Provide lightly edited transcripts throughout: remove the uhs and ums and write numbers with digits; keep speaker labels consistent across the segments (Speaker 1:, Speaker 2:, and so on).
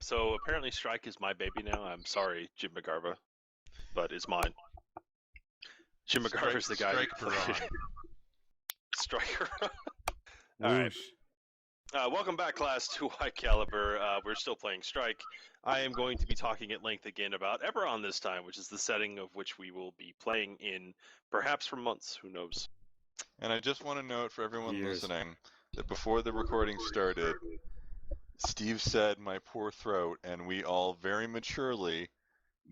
Speaker 1: So apparently Strike is my baby now. I'm sorry, Jim McGarva, but it's mine. Jim McGarva's the guy.
Speaker 2: Strike
Speaker 1: Striker. All right. Welcome back, class, to High Caliber. We're still playing Strike. I am going to be talking at length again about Eberron this time, which is the setting of which we will be playing in perhaps for months. Who knows?
Speaker 3: And I just want to note for everyone listening that before the recording started, Steve said my poor throat, and we all very maturely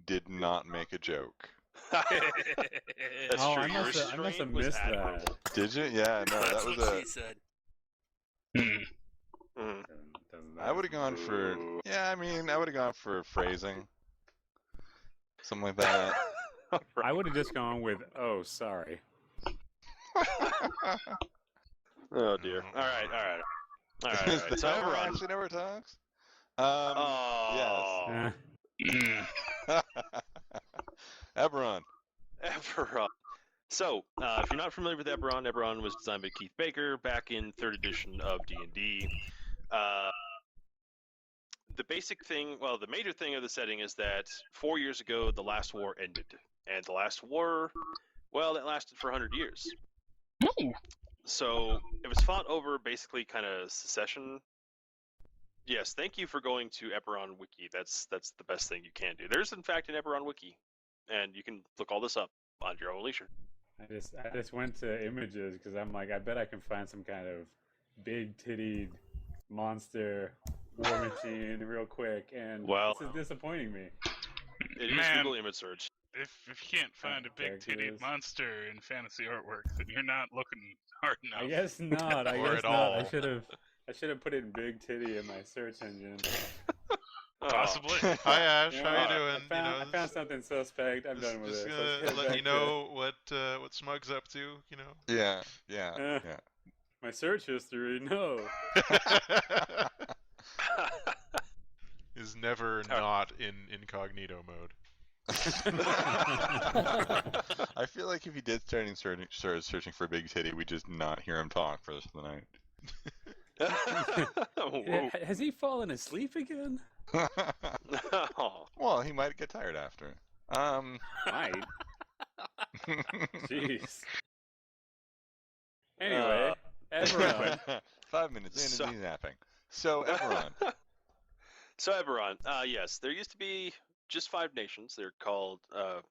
Speaker 3: did not make a joke.
Speaker 1: That's true.
Speaker 4: I must have missed that.
Speaker 3: Did you? Yeah, no,
Speaker 5: That's
Speaker 3: that was
Speaker 5: what she said.
Speaker 3: I would have gone for. Yeah, I mean, I would have gone for phrasing, something like that.
Speaker 4: I would have just gone with, "Oh, sorry."
Speaker 1: Oh dear. All right.
Speaker 3: So Eberron actually never talks. Yes. Eberron.
Speaker 1: So, if you're not familiar with Eberron, Eberron was designed by Keith Baker back in 3rd edition of D&D. The basic thing, well, the major thing of the setting is that 4 years ago, the last war ended. And the last war, well, it lasted for 100 years. So, it was fought over basically kind of secession. Yes, thank you for going to Eberron Wiki. That's the best thing you can do. There's, in fact, an Eberron Wiki. And you can look all this up on your own leisure.
Speaker 4: I just went to images because I'm like, I bet I can find some kind of big-tittied monster war machine real quick, and this is disappointing me.
Speaker 1: It is Google image search.
Speaker 2: If you can't find a big-tittied monster in fantasy artwork, then you're not looking hard enough.
Speaker 4: I guess not. I guess not. I should have put in big titty in my search engine.
Speaker 2: Possibly. Hi Ash, how you doing?
Speaker 4: I found something suspect. I'm done with it.
Speaker 2: Just gonna let you know what Smug's up to. You know.
Speaker 3: Yeah.
Speaker 4: My search history, no.
Speaker 2: Is never not in incognito mode.
Speaker 3: I feel like if he did start searching for Big Titty, we'd just not hear him talk for the rest of the night.
Speaker 4: Has he fallen asleep again?
Speaker 3: Well, he might get tired after.
Speaker 4: Might. Jeez. Anyway, Ebron.
Speaker 3: 5 minutes in and he's napping. So, Ebron.
Speaker 1: Yes, there used to be just 5 nations. They're called,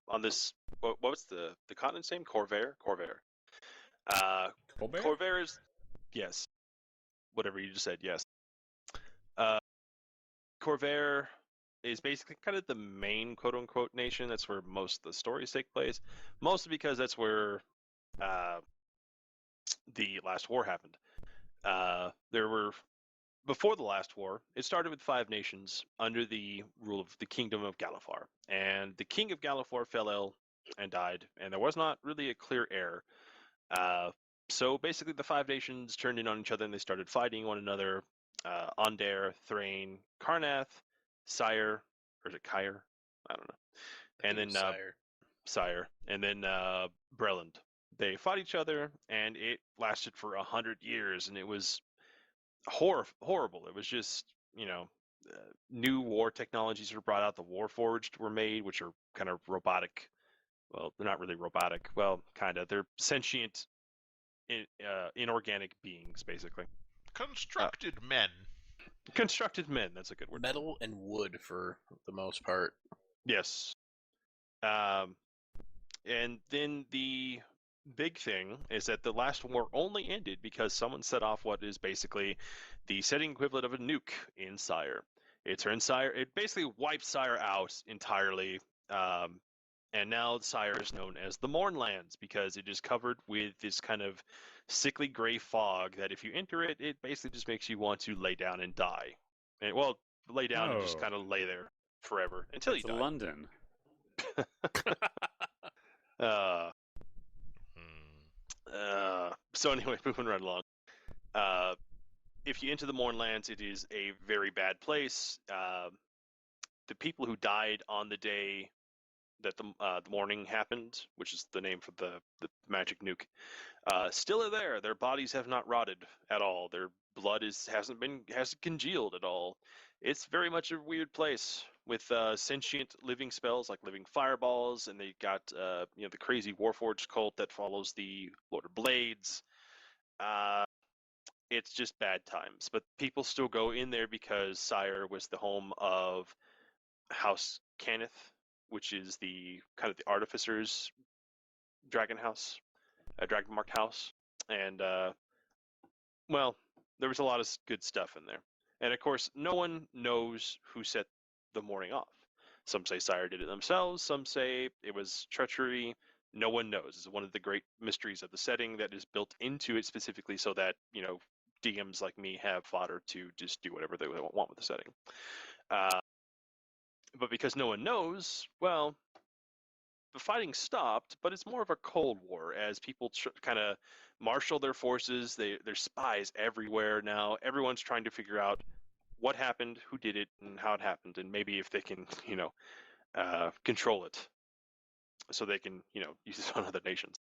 Speaker 1: on this, what was the continent's name? Corvair? Corvair is, yes. Whatever you just said, yes. Corvair is basically kind of the main quote-unquote nation. That's where most of the stories take place. Mostly because that's where the last war happened. Before the last war, it started with 5 nations under the rule of the Kingdom of Galifar. And the King of Galifar fell ill and died, and there was not really a clear heir. So basically the 5 nations turned in on each other and they started fighting one another. Ondair, Thrain, Karrnath, Sire, or is it Kyre? I don't know. And then Sire. And then Breland. They fought each other and it lasted for 100 years and it was horrible. It was just, new war technologies were brought out. The Warforged were made, which are kind of robotic. Well, they're not really robotic. Well, kind of. They're sentient inorganic beings, basically.
Speaker 2: Constructed men.
Speaker 1: Constructed men, that's a good word.
Speaker 5: Metal and wood for the most part.
Speaker 1: Yes. And then the big thing is that the last war only ended because someone set off what is basically the setting equivalent of a nuke in Sire. It basically wiped Sire out entirely. And now Sire is known as the Mournlands because it is covered with this kind of sickly gray fog that if you enter it, it basically just makes you want to lay down and die. And, lay down and just kind of lay there forever until you die.
Speaker 4: London.
Speaker 1: So anyway, moving right along. If you enter the Mournlands, it is a very bad place. The people who died on the day that the morning happened, which is the name for the magic nuke, still are there. Their bodies have not rotted at all. Their blood hasn't congealed at all. It's very much a weird place with sentient living spells like living fireballs, and they got the crazy Warforged cult that follows the Lord of Blades. It's just bad times, but people still go in there because Sire was the home of House Karrnath, which is the kind of the Artificer's dragon house, a Dragonmarked house, and there was a lot of good stuff in there. And of course, no one knows who set the morning off. Some say Sire did it themselves. Some say it was treachery. No one knows. It's one of the great mysteries of the setting that is built into it specifically so that DMs like me have fodder to just do whatever they want with the setting. But because no one knows, well, the fighting stopped, but it's more of a Cold War as people kind of marshal their forces. There's spies everywhere now. Everyone's trying to figure out what happened, who did it, and how it happened, and maybe if they can, control it so they can, use it on other nations.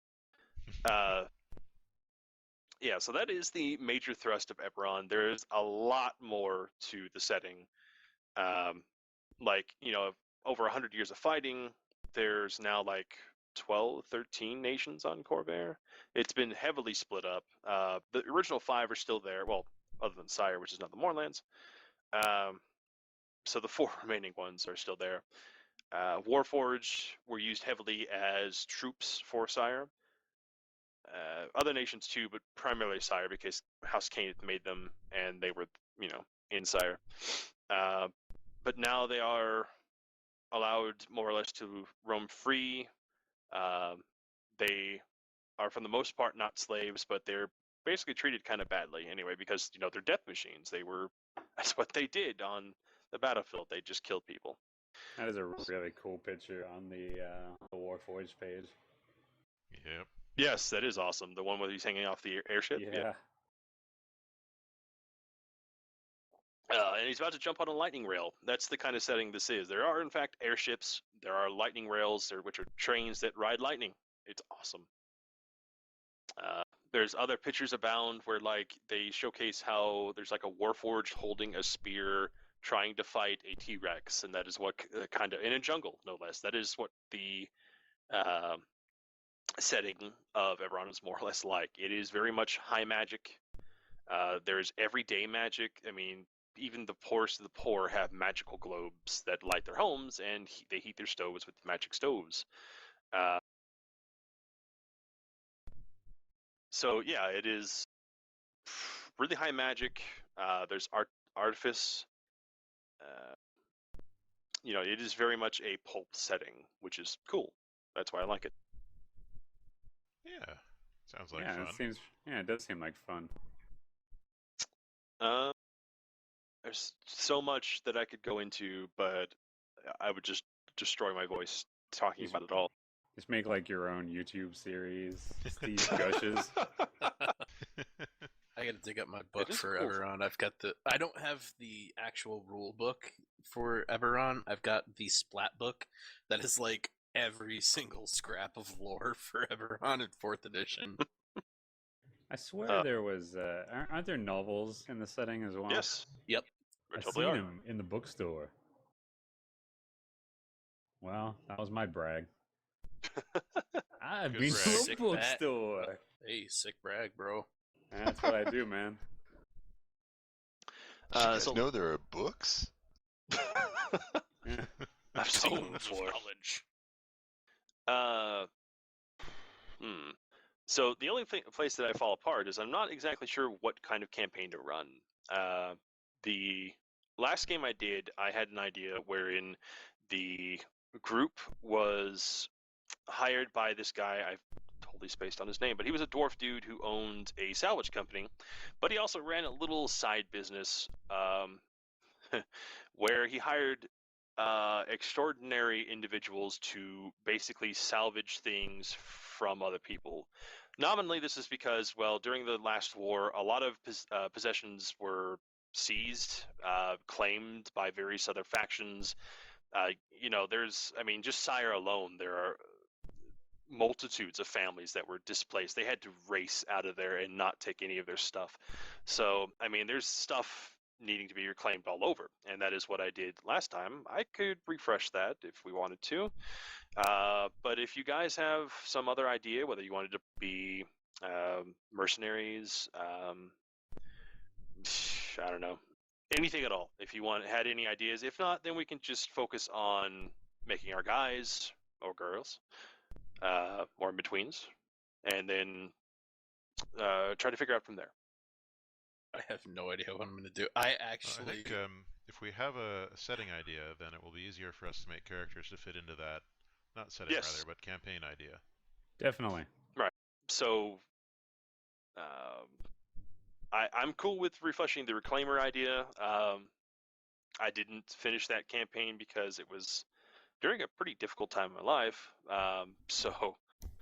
Speaker 1: Yeah, so that is the major thrust of Ebron. There's a lot more to the setting. Over 100 years of fighting, there's now like 12, 13 nations on Corvair. It's been heavily split up. The original 5 are still there, well, other than Sire, which is now the Moorlands. So the 4 remaining ones are still there. Warforged were used heavily as troops for Sire. Other nations too, but primarily Sire because House Karrnath made them and they were, in Sire. But now they are allowed more or less to roam free. They are for the most part not slaves, but they're basically treated kind of badly anyway because they're death machines. That's what they did on the battlefield. They just killed people.
Speaker 4: That is a really cool picture on the Warforged page.
Speaker 2: Yep.
Speaker 1: Yes, that is awesome. The one where he's hanging off the airship.
Speaker 4: Yeah.
Speaker 1: And he's about to jump on a lightning rail. That's the kind of setting this is. There are, in fact, airships. There are lightning rails, which are trains that ride lightning. It's awesome. There's other pictures abound where, they showcase how there's, a Warforged holding a spear trying to fight a T-Rex, and that is what in a jungle, no less. That is what the setting of Ebron is more or less like. It is very much high magic. There's everyday magic. I mean, even the poorest of the poor have magical globes that light their homes, and they heat their stoves with magic stoves. So yeah, it is really high magic. There's artifice. It is very much a pulp setting, which is cool. That's why I like it.
Speaker 2: Yeah, sounds like fun.
Speaker 4: It does seem like fun.
Speaker 1: There's so much that I could go into, but I would just destroy my voice talking about it all.
Speaker 4: Just make your own YouTube series. Steve Gushes.
Speaker 5: I gotta dig up my book for cool. Eberron. I don't have the actual rule book for Eberron. I've got the splat book that is every single scrap of lore for Eberron in 4th edition.
Speaker 4: I swear there was. Aren't there novels in the setting as well?
Speaker 1: Yes.
Speaker 5: Yep.
Speaker 4: I've seen them in the bookstore. Well, that was my brag. I've been to a bookstore.
Speaker 5: Hey, sick brag, bro.
Speaker 4: That's what I do, man.
Speaker 3: Did you guys know there are books?
Speaker 1: I've seen them before. So the only place that I fall apart is I'm not exactly sure what kind of campaign to run. The last game I did, I had an idea wherein the group was hired by this guy. I've totally spaced on his name, but he was a dwarf dude who owned a salvage company, but he also ran a little side business where he hired extraordinary individuals to basically salvage things from other people. Nominally, this is because, during the last war, a lot of possessions were seized, claimed by various other factions. Just Sire alone, there are multitudes of families that were displaced. They had to race out of there and not take any of their stuff. So, I mean, there's stuff needing to be reclaimed all over, and that is what I did last time. I could refresh that if we wanted to, but if you guys have some other idea, whether you wanted to be mercenaries, I don't know, anything at all, if you had any ideas. If not, then we can just focus on making our guys or girls or in-betweens, and then try to figure out from there.
Speaker 5: I have no idea what I'm going to do. I
Speaker 6: think if we have a setting idea, then it will be easier for us to make characters to fit into that. Not setting, rather, but campaign idea.
Speaker 4: Definitely.
Speaker 1: Right. So, I'm cool with refreshing the Reclaimer idea. I didn't finish that campaign because it was during a pretty difficult time in my life. So.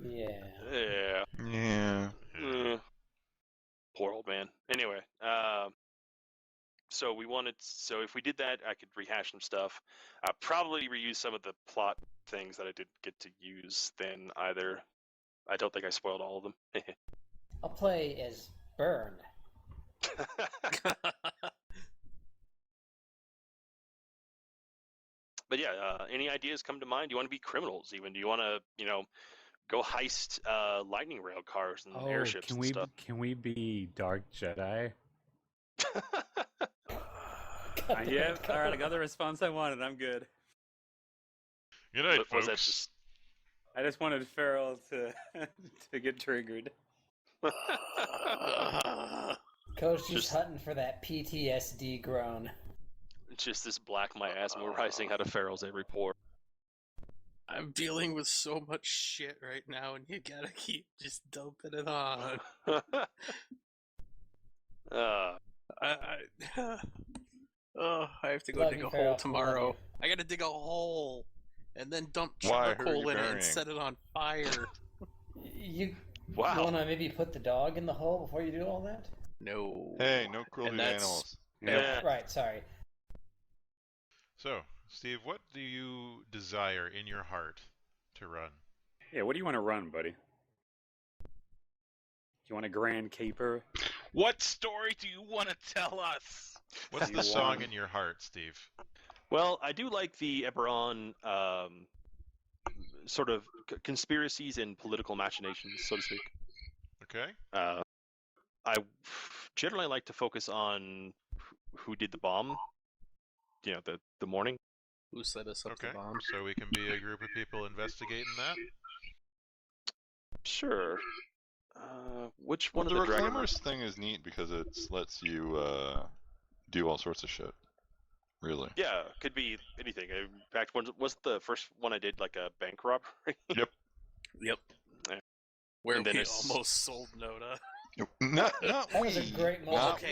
Speaker 7: Yeah.
Speaker 1: Poor old man. Anyway, so if we did that, I could rehash some stuff. Probably reuse some of the plot things that I did get to use. Then either, I don't think I spoiled all of them.
Speaker 7: I'll play as Burn.
Speaker 1: But yeah, any ideas come to mind? Do you want to be criminals? Even do you want to, go heist lightning rail cars and airships and stuff?
Speaker 4: Can we be Dark Jedi? Yeah. All right, I got the response I wanted. I'm good.
Speaker 6: Good night, folks.
Speaker 4: I just wanted Farrell to get triggered.
Speaker 7: Coach just hunting for that PTSD groan.
Speaker 1: Just this black my ass rising out of Farrell's every pore.
Speaker 5: I'm dealing with so much shit right now, and you gotta keep just dumping it on. I have to go dig a hole tomorrow. I gotta dig a hole, and then dump charcoal in it and set it on fire.
Speaker 7: You want to maybe put the dog in the hole before you do all that?
Speaker 5: No.
Speaker 3: Hey, no cruelty to animals.
Speaker 7: Yeah. Right, sorry.
Speaker 6: So, Steve, what do you desire in your heart to run?
Speaker 4: Yeah, what do you want to run, buddy? You want a grand caper?
Speaker 2: What story do you want to tell us?
Speaker 6: What's the song in your heart, Steve?
Speaker 1: Well, I do like the Eberron sort of conspiracies and political machinations, so to speak.
Speaker 6: Okay.
Speaker 1: I generally like to focus on who did the bomb. The morning.
Speaker 5: Who set us up the bomb?
Speaker 6: So we can be a group of people investigating that?
Speaker 1: Sure. Which one of the
Speaker 3: Reclaimers thing is neat because it lets you do all sorts of shit. Really?
Speaker 1: Yeah, could be anything. In fact, was the first one I did like a bank robbery?
Speaker 5: Yep.
Speaker 1: Yeah.
Speaker 5: Where we almost sold Noda.
Speaker 3: Not
Speaker 7: that
Speaker 3: we.
Speaker 7: Was a great moment.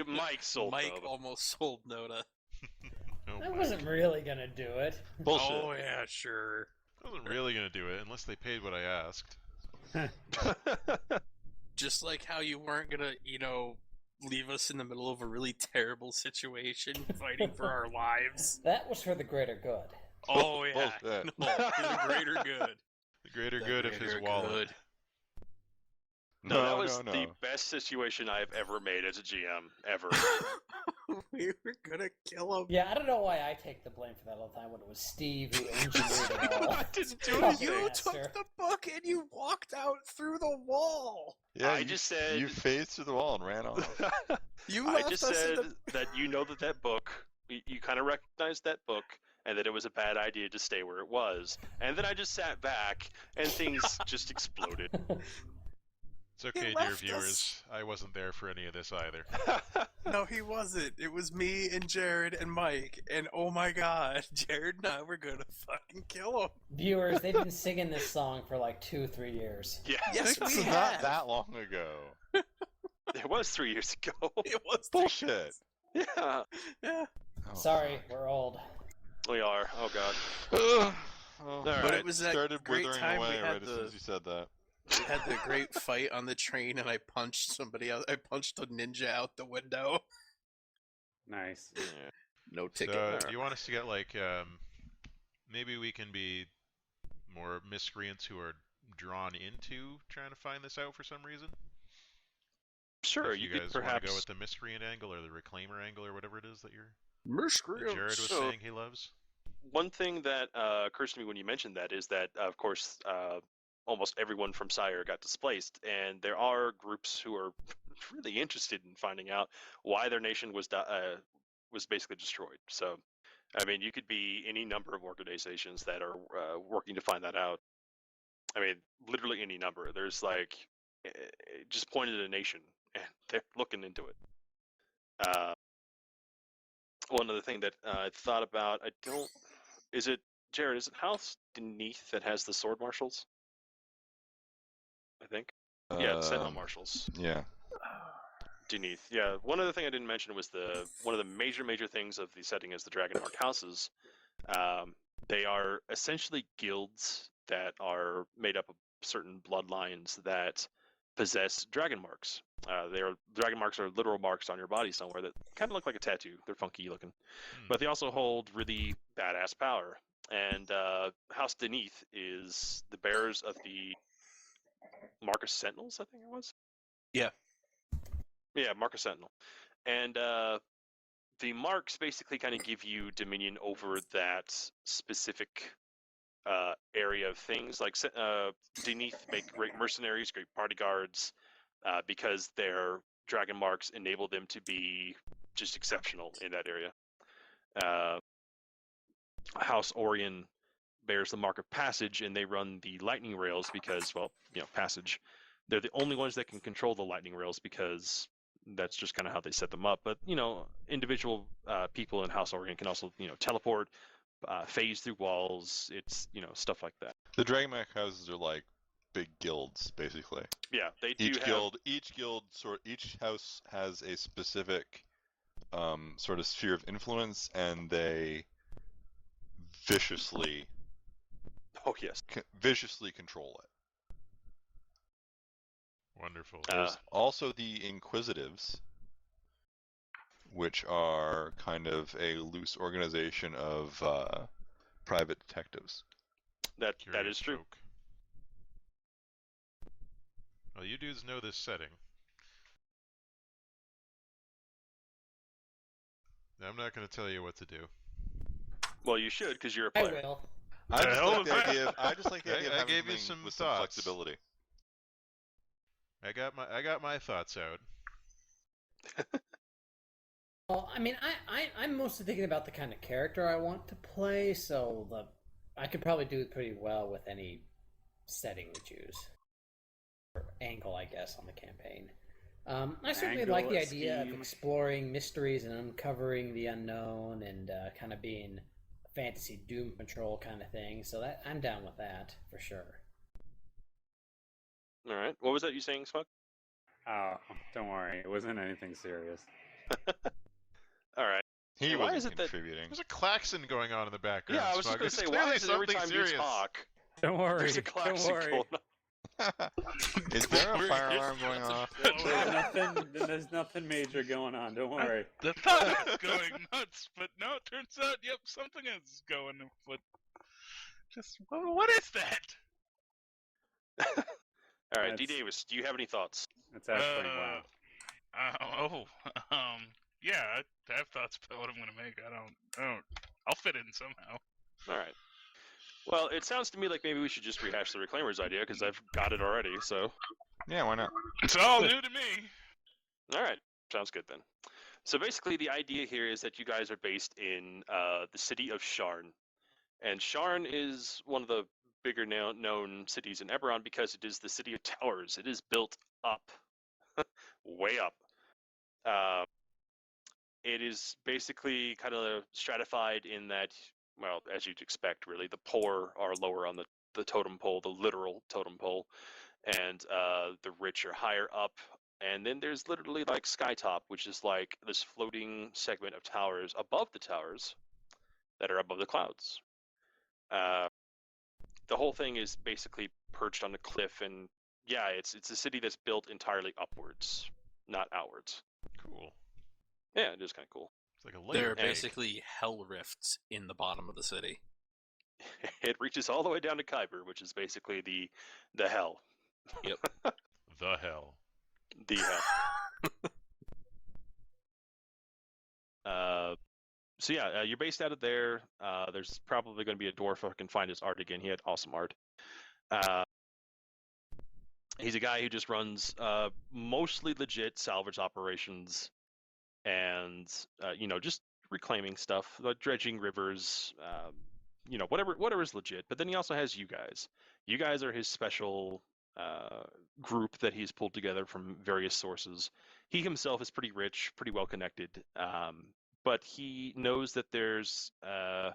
Speaker 1: Mike sold
Speaker 5: Mike
Speaker 1: Noda.
Speaker 5: almost sold Noda.
Speaker 7: I wasn't really gonna do it.
Speaker 3: Bullshit.
Speaker 5: Oh yeah, sure.
Speaker 6: I wasn't really gonna do it unless they paid what I asked.
Speaker 5: Just like how you weren't gonna, leave us in the middle of a really terrible situation fighting for our lives.
Speaker 7: That was for the greater good.
Speaker 5: Oh yeah. No, for the greater good.
Speaker 6: The greater good of his wallet.
Speaker 1: No, that was the best situation I've ever made as a GM, ever.
Speaker 5: We were gonna kill him.
Speaker 7: Yeah, I don't know why I take the blame for that all the time when it was Steve who engineered it all.
Speaker 1: I didn't do
Speaker 5: it. You took the book and you walked out through the wall.
Speaker 3: Yeah,
Speaker 1: I just said...
Speaker 3: You phased through the wall and ran off.
Speaker 1: I just said that that book, you kind of recognized that book, and that it was a bad idea to stay where it was. And then I just sat back, and things just exploded.
Speaker 6: It's okay, dear viewers. I wasn't there for any of this either.
Speaker 5: No, he wasn't. It was me and Jared and Mike. And oh my god, Jared and I were gonna fucking kill him.
Speaker 7: Viewers, they've been singing this song for like 2-3 years.
Speaker 1: Yeah.
Speaker 5: Yes, we have.
Speaker 3: Not that long ago.
Speaker 1: It was 3 years ago.
Speaker 5: It was
Speaker 3: bullshit.
Speaker 1: Yeah.
Speaker 5: Yeah.
Speaker 3: Oh,
Speaker 7: sorry, we're old.
Speaker 1: We are. Oh god.
Speaker 5: But it was that
Speaker 3: started
Speaker 5: great
Speaker 3: withering
Speaker 5: time
Speaker 3: away
Speaker 5: we had
Speaker 3: right as soon as you said that.
Speaker 5: We had the great fight on the train, and I punched somebody out. I punched a ninja out the window.
Speaker 4: Nice.
Speaker 1: Yeah.
Speaker 5: No ticket.
Speaker 6: So, do you want us to get maybe we can be more miscreants who are drawn into trying to find this out for some reason?
Speaker 1: Sure,
Speaker 6: if you guys
Speaker 1: perhaps
Speaker 6: want to go with the miscreant angle or the reclaimer angle or whatever it is that
Speaker 5: miscreant
Speaker 6: Jared was saying he loves.
Speaker 1: One thing that occurs to me when you mentioned that is that, of course, almost everyone from Sire got displaced, and there are groups who are really interested in finding out why their nation was basically destroyed. So, I mean, you could be any number of organizations that are working to find that out. I mean, literally any number. There's like, just point at a nation, and they're looking into it. One other thing that I thought about, Jared, is it House Beneath that has the sword marshals? I think. Yeah, it's Sentinel marshals.
Speaker 3: Yeah.
Speaker 1: Beneath. Yeah. One other thing I didn't mention was one of the major things of the setting is the Dragonmarked houses. They are essentially guilds that are made up of certain bloodlines that possess dragon marks. Dragon marks are literal marks on your body somewhere that kind of look like a tattoo. They're funky looking, but they also hold really badass power. And House Beneath is the bearers of the Marcus Sentinels, I think it was.
Speaker 5: Yeah.
Speaker 1: Yeah, Marcus Sentinel. And the marks basically kind of give you dominion over that specific area of things. Like Beneath make great mercenaries, great bodyguards, because their dragon marks enable them to be just exceptional in that area. House Orion bears the mark of passage, and they run the lightning rails because, well, passage. They're the only ones that can control the lightning rails because that's just kind of how they set them up. But individual people in House Orion can also teleport, phase through walls. It's stuff like that.
Speaker 3: The Dragonmarked houses are like big guilds, basically.
Speaker 1: Yeah, they do.
Speaker 3: Each house has a specific sort of sphere of influence, and they viciously control it.
Speaker 6: Wonderful.
Speaker 3: There's also the Inquisitives, which are kind of a loose organization of private detectives.
Speaker 1: That is true.
Speaker 6: Folk. Well, you dudes know this setting. I'm not going to tell you what to do.
Speaker 1: Well, you should, because you're a player.
Speaker 7: I will.
Speaker 3: I just like the idea of
Speaker 6: I
Speaker 3: having
Speaker 6: gave you
Speaker 3: something
Speaker 6: some
Speaker 3: with
Speaker 6: thoughts.
Speaker 3: some flexibility.
Speaker 6: I got my thoughts out.
Speaker 7: Well, I mean, I'm mostly thinking about the kind of character I want to play, so I could probably do it pretty well with any setting we choose. Or angle, I guess, on the campaign. I certainly like the idea of exploring mysteries and uncovering the unknown and kind of being a fantasy Doom Patrol kind of thing, so I'm down with that, for sure.
Speaker 1: All right. What was that you saying, Smug?
Speaker 4: Oh, don't worry. It wasn't anything serious.
Speaker 1: All right.
Speaker 3: He
Speaker 1: why
Speaker 3: wasn't
Speaker 1: is it that
Speaker 3: contributing.
Speaker 6: There's a klaxon going on in the background.
Speaker 1: Yeah, I was just going to say, why is it every time you talk?
Speaker 4: Don't worry.
Speaker 1: There's a klaxon going on.
Speaker 3: Is there a fire alarm going off?
Speaker 4: There's nothing major going on. Don't worry.
Speaker 2: The thought is going nuts, but no, it turns out, yep, something is going. But just what is that?
Speaker 1: All right, D. Davis, do you have any thoughts?
Speaker 4: That's actually wow.
Speaker 2: Yeah, I have thoughts about what I'm going to make. I'll fit in somehow.
Speaker 1: All right. Well, it sounds to me like maybe we should just rehash the Reclaimer's idea, because I've got it already, so...
Speaker 3: Yeah, why not?
Speaker 2: It's all new to me!
Speaker 1: Alright, sounds good then. So basically the idea here is that you guys are based in the city of Sharn. And Sharn is one of the bigger known cities in Eberron because it is the city of towers. It is built up. Way up. It is basically kind of stratified in that, well, as you'd expect, really, the poor are lower on the totem pole, the literal totem pole, and the rich are higher up. And then there's literally like Skytop, which is like this floating segment of towers above the towers that are above the clouds. The whole thing is basically perched on a cliff, and yeah, it's a city that's built entirely upwards, not outwards.
Speaker 6: Cool.
Speaker 1: Yeah, it is kind of cool.
Speaker 6: It's like a layer
Speaker 5: There are
Speaker 6: cake.
Speaker 5: basically hell rifts in the bottom of the city.
Speaker 1: it reaches all the way down to Kyber, which is basically the hell.
Speaker 5: Yep.
Speaker 6: The hell.
Speaker 1: The hell. So yeah, you're based out of there. There's probably going to be a dwarf who can find his art again. He had awesome art. He's a guy who just runs mostly legit salvage operations, and just reclaiming stuff, like dredging rivers, whatever is legit. But then he also has you guys. You guys are his special group that he's pulled together from various sources. He himself is pretty rich, pretty well connected, but he knows that there's kind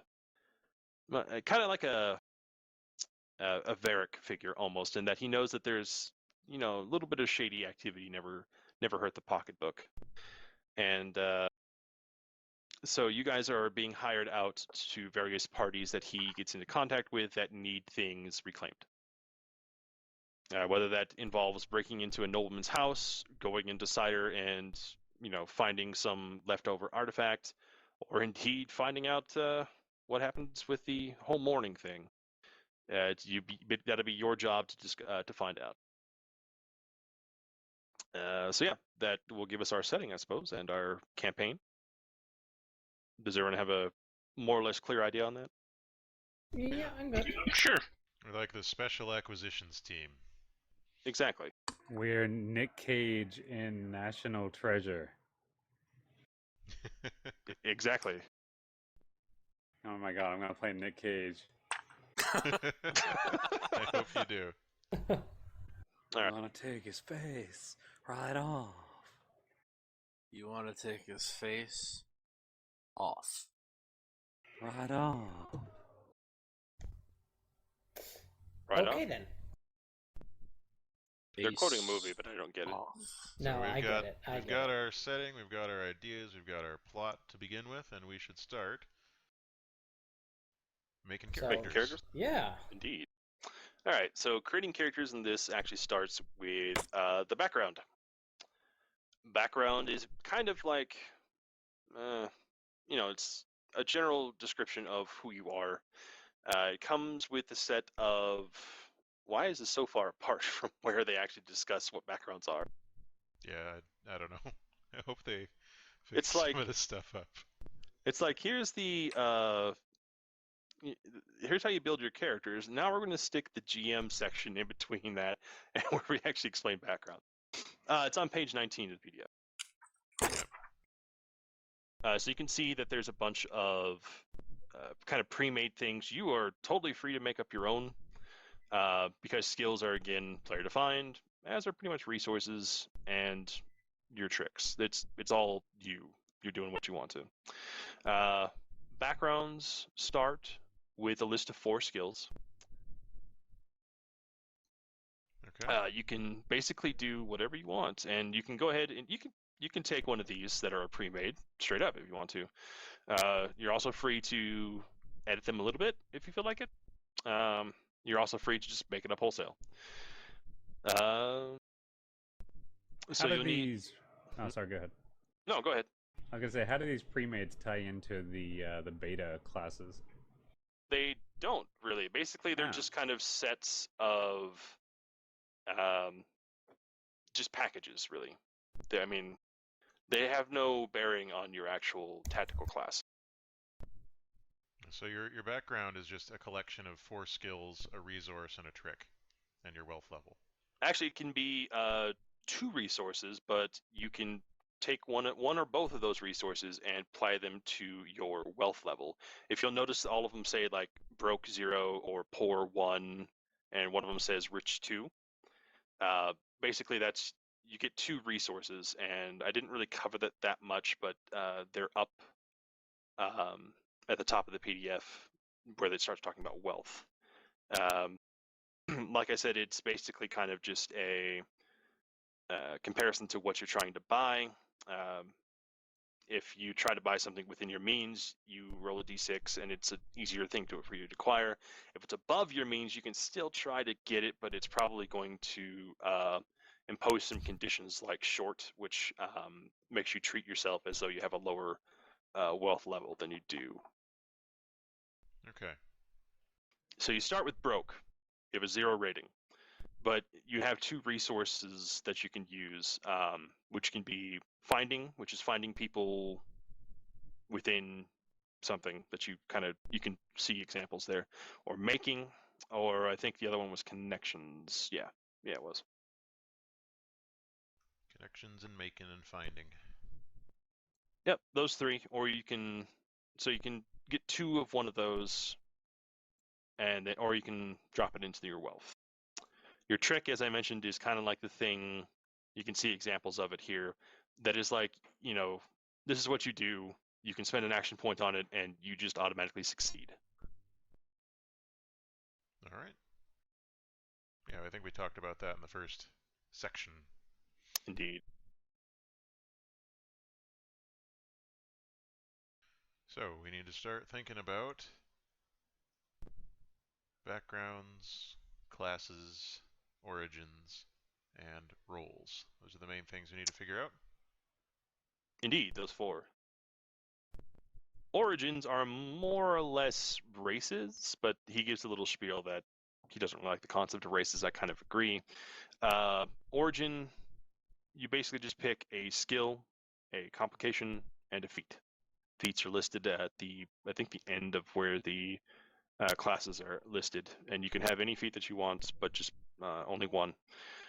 Speaker 1: of like a Varric figure almost, in that he knows that there's a little bit of shady activity never hurt the pocketbook, and so you guys are being hired out to various parties that he gets into contact with that need things reclaimed. Whether that involves breaking into a nobleman's house, going into Cider and finding some leftover artifact, or indeed finding out what happens with the whole mourning thing. That'll be your job to find out. So yeah, that will give us our setting, I suppose, and our campaign. Does everyone have a more or less clear idea on that?
Speaker 7: Yeah, I'm good.
Speaker 2: Sure.
Speaker 6: We're like the special acquisitions team.
Speaker 1: Exactly.
Speaker 4: We're Nick Cage in National Treasure.
Speaker 1: Exactly.
Speaker 4: Oh my god, I'm gonna play Nick Cage.
Speaker 6: I hope you do.
Speaker 1: All right.
Speaker 5: You want to take his face right off. You want to take his face off. Right off.
Speaker 1: Right
Speaker 7: okay
Speaker 1: on.
Speaker 7: then.
Speaker 1: They're quoting a movie, but I don't get it.
Speaker 7: No,
Speaker 6: So
Speaker 7: I get it.
Speaker 6: We've got our setting, we've got our ideas, we've got our plot to begin with, and we should start making characters.
Speaker 7: Yeah.
Speaker 1: Indeed. All right, so creating characters in this actually starts with the background. Background is kind of like, it's a general description of who you are. It comes with a set of... Why is this so far apart from where they actually discuss what backgrounds are?
Speaker 6: Yeah, I don't know. I hope they fix some of this stuff up.
Speaker 1: It's like, here's how you build your characters. Now we're going to stick the GM section in between that, and where we actually explain background. It's on page 19 of the PDF. So you can see that there's a bunch of kind of pre-made things. You are totally free to make up your own, because skills are, again, player defined, as are pretty much resources and your tricks. It's all you. You're doing what you want to. Backgrounds start with a list of 4 skills.
Speaker 6: Okay.
Speaker 1: You can basically do whatever you want, and you can go ahead and you can take one of these that are pre-made straight up if you want to. You're also free to edit them a little bit if you feel like it. You're also free to just make it up wholesale.
Speaker 4: Oh, sorry, go ahead.
Speaker 1: No, go ahead.
Speaker 4: I was gonna say, how do these pre-mades tie into the beta classes?
Speaker 1: They don't really. Basically, they're just kind of sets of just packages, really. They have no bearing on your actual tactical class.
Speaker 6: So your background is just a collection of 4 skills, a resource, and a trick, and your wealth level.
Speaker 1: Actually, it can be 2 resources, but you can take one or both of those resources and apply them to your wealth level. If you'll notice, all of them say like broke 0 or poor 1, and one of them says rich 2. Basically, that's you get 2 resources, and I didn't really cover that much, but they're up at the top of the PDF where they start talking about wealth. Like I said, it's basically kind of just a comparison to what you're trying to buy. If you try to buy something within your means, you roll a d6, and it's an easier thing for you to acquire. If it's above your means, you can still try to get it, but it's probably going to impose some conditions like short, which makes you treat yourself as though you have a lower wealth level than you do.
Speaker 6: Okay.
Speaker 1: So you start with broke. You have a 0 rating. But you have 2 resources that you can use, which can be finding, which is finding people within something that you can see examples there, or making, or I think the other one was connections. Yeah, it was.
Speaker 6: Connections and making and finding.
Speaker 1: Yep, those 3, or you can get 2 of one of those, or you can drop it into your wealth. Your trick, as I mentioned, is kind of like the thing, you can see examples of it here, that is like, this is what you do, you can spend an action point on it, and you just automatically succeed.
Speaker 6: All right. Yeah, I think we talked about that in the first section.
Speaker 1: Indeed.
Speaker 6: So, we need to start thinking about backgrounds, classes, origins, and roles. Those are the main things we need to figure out.
Speaker 1: Indeed, those 4. Origins are more or less races, but he gives a little spiel that he doesn't like the concept of races. I kind of agree. Origin, you basically just pick a skill, a complication, and a feat. Feats are listed at the end of where the classes are listed, and you can have any feat that you want, but just only one.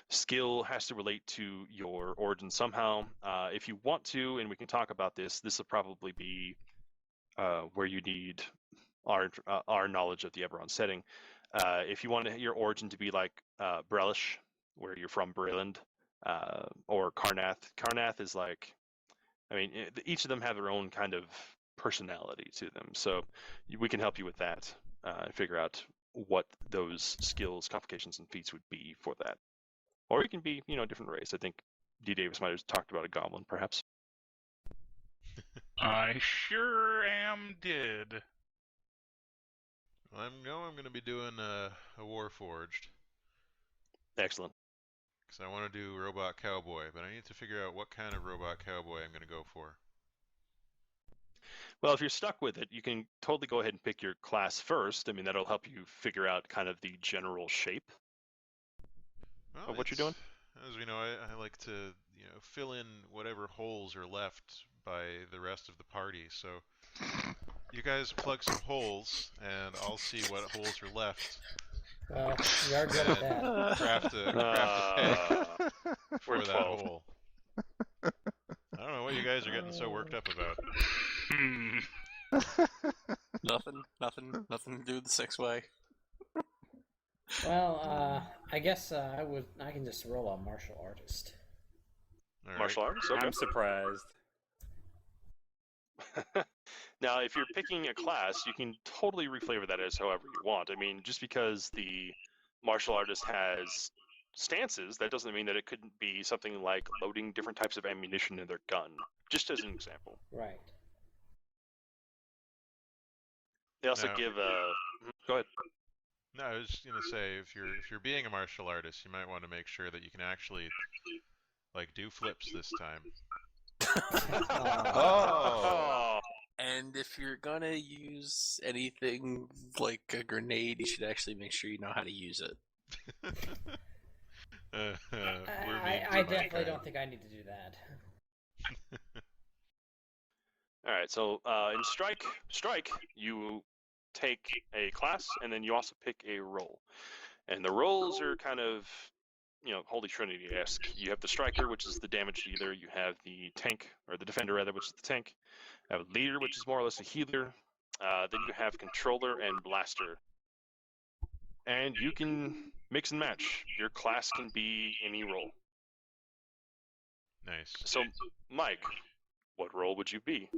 Speaker 1: Skill has to relate to your origin somehow. If you want to, and we can talk about this will probably be where you need our knowledge of the Eberron setting. If you want your origin to be like Brelish, where you're from, Breland, or Karrnath. Karrnath is like, each of them have their own kind of personality to them. So we can help you with that and figure out what those skills, complications, and feats would be for that. Or it can be, a different race. I think D. Davis might have talked about a goblin, perhaps.
Speaker 2: I sure did.
Speaker 6: Well, I'm going to be doing a Warforged.
Speaker 1: Excellent.
Speaker 6: Because I want to do Robot Cowboy, but I need to figure out what kind of Robot Cowboy I'm going to go for.
Speaker 1: Well, if you're stuck with it, you can totally go ahead and pick your class first. That'll help you figure out kind of the general shape of what you're doing.
Speaker 6: As we know, I like to, fill in whatever holes are left by the rest of the party. So you guys plug some holes, and I'll see what holes are left.
Speaker 7: Well, we are good at that.
Speaker 6: Craft a peg for that hole. I don't know what you guys are getting so worked up about.
Speaker 5: Nothing to do with the 6-way.
Speaker 7: Well, I guess I can just roll a martial artist.
Speaker 6: All right.
Speaker 1: Martial arts? Okay.
Speaker 4: I'm surprised.
Speaker 1: Now, if you're picking a class, you can totally reflavor that as however you want. Just because the martial artist has stances, that doesn't mean that it couldn't be something like loading different types of ammunition in their gun, just as an example.
Speaker 7: Right.
Speaker 1: They also give Go ahead.
Speaker 6: No, I was just gonna say, if you're being a martial artist, you might want to make sure that you can actually do flips this time.
Speaker 3: Oh.
Speaker 5: And if you're gonna use anything like a grenade, you should actually make sure you know how to use it.
Speaker 7: I definitely don't think I need to do that.
Speaker 1: All right, so in strike, you take a class, and then you also pick a role. And the roles are kind of, Holy Trinity-esque. You have the striker, which is the damage dealer. You have the tank, or the defender rather, which is the tank. You have a leader, which is more or less a healer. Then you have controller and blaster. And you can mix and match. Your class can be any role.
Speaker 6: Nice.
Speaker 1: So, Mike, what role would you be?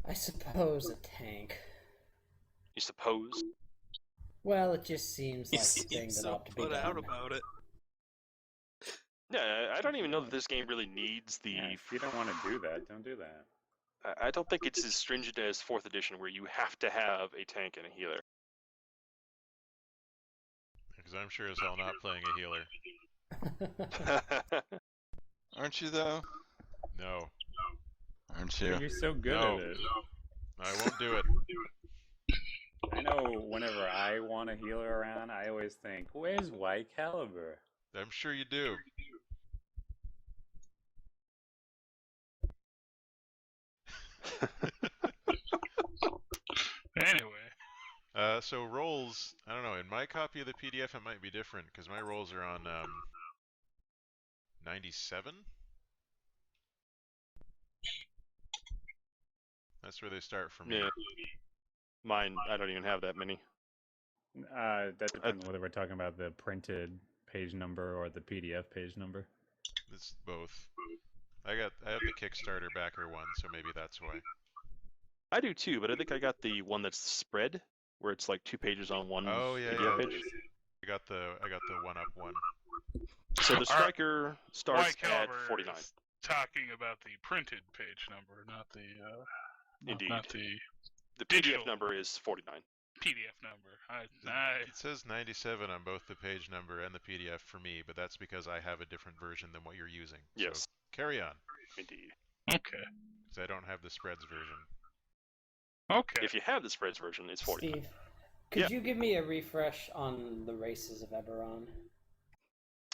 Speaker 7: I suppose a tank.
Speaker 1: You suppose?
Speaker 7: Well, it just seems like the thing that
Speaker 5: so
Speaker 7: ought to be
Speaker 5: put
Speaker 7: done.
Speaker 5: out about it.
Speaker 1: Yeah, I don't even know that this game really needs the...
Speaker 4: Yeah, if you don't want to do that, don't do that.
Speaker 1: I don't think it's as stringent as 4th edition, where you have to have a tank and a healer.
Speaker 6: Because I'm sure as hell not playing a healer.
Speaker 3: Aren't you, though?
Speaker 6: No.
Speaker 3: Aren't you?
Speaker 4: You're so good
Speaker 6: No.
Speaker 4: at it.
Speaker 6: I won't do it.
Speaker 4: I know whenever I want a healer around, I always think, where's White Caliber?
Speaker 6: I'm sure you do.
Speaker 2: Anyway.
Speaker 6: So rolls, I don't know, in my copy of the PDF it might be different, because my rolls are on 97? That's where they start for me.
Speaker 1: Yeah. Mine, I don't even have that many.
Speaker 4: That depends on whether we're talking about the printed page number or the PDF page number.
Speaker 6: It's both. I have the Kickstarter backer one, so maybe that's why.
Speaker 1: I do too, but I think I got the one that's spread, where it's like 2 pages on one
Speaker 6: PDF
Speaker 1: page.
Speaker 6: I got the one-up one.
Speaker 1: So the striker starts at 49.
Speaker 2: Talking about the printed page number, not the
Speaker 1: Indeed.
Speaker 2: not the
Speaker 1: PDF number is 49.
Speaker 2: PDF number.
Speaker 6: It says 97 on both the page number and the PDF for me, but that's because I have a different version than what you're using.
Speaker 1: Yes.
Speaker 6: So carry on.
Speaker 1: Indeed.
Speaker 2: Okay.
Speaker 6: Because I don't have the spreads version.
Speaker 2: Okay.
Speaker 1: If you have the spreads version, it's 49.
Speaker 7: Steve, could you give me a refresh on the races of Eberron?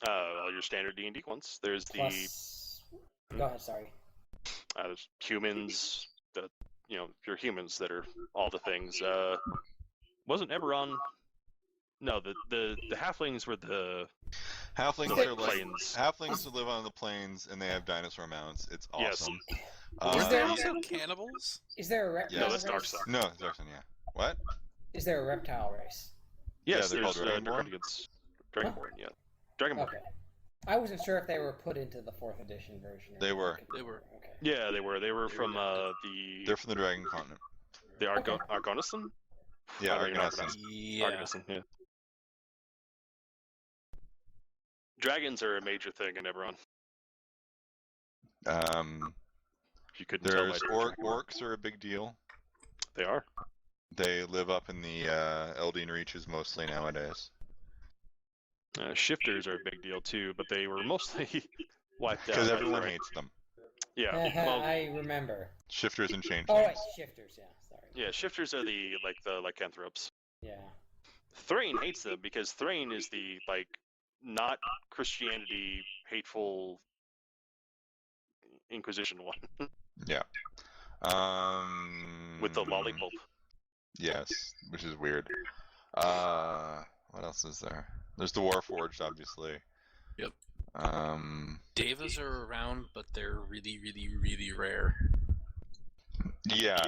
Speaker 1: All your standard D&D ones. There's
Speaker 7: Plus... Go ahead, sorry.
Speaker 1: There's humans, your humans that are all the things. Wasn't Eberron? No, the halflings were the
Speaker 3: halflings
Speaker 1: the
Speaker 3: are like
Speaker 1: plains.
Speaker 3: Halflings who live on the plains and they have dinosaur mounts. It's awesome.
Speaker 1: Yes.
Speaker 5: Is there also cannibals?
Speaker 7: Is there a reptile
Speaker 3: Yeah,
Speaker 1: that's
Speaker 7: race?
Speaker 1: Darkstar.
Speaker 3: No, Darkson, yeah. What?
Speaker 7: Is there a reptile race?
Speaker 1: Yes,
Speaker 3: they're
Speaker 1: there's
Speaker 3: called Dragonborn?
Speaker 1: Dragonborn, yeah. Dragonborn.
Speaker 7: Okay. I wasn't sure if they were put into the 4th edition version.
Speaker 3: They were.
Speaker 5: They were.
Speaker 7: Okay.
Speaker 1: Yeah, they were. They were from
Speaker 3: They're from the Dragon Continent.
Speaker 1: the Argonistan?
Speaker 3: Yeah,
Speaker 1: I don't even know
Speaker 3: Argonistan.
Speaker 5: Yeah.
Speaker 1: Argonistan, yeah. Dragons are a major thing in Ebron. If you couldn't tell
Speaker 3: There's
Speaker 1: by
Speaker 3: orcs are a big deal.
Speaker 1: They are.
Speaker 3: They live up in the Eldeen reaches mostly nowadays.
Speaker 1: Shifters are a big deal too, but they were mostly wiped out.
Speaker 3: Because everyone hates them.
Speaker 1: Yeah. Well,
Speaker 7: I remember.
Speaker 3: Shifters and changelings.
Speaker 7: Oh, right, shifters, yeah, sorry.
Speaker 1: yeah, shifters are the lycanthropes.
Speaker 7: Yeah.
Speaker 1: Thrain hates them because Thrain is the not Christianity hateful Inquisition one.
Speaker 3: Yeah.
Speaker 1: With the lollipop.
Speaker 3: Yes, which is weird. What else is there? There's the Warforged, obviously.
Speaker 5: Yep.
Speaker 3: Devas
Speaker 5: are around, but they're really, really, really rare.
Speaker 3: Yeah.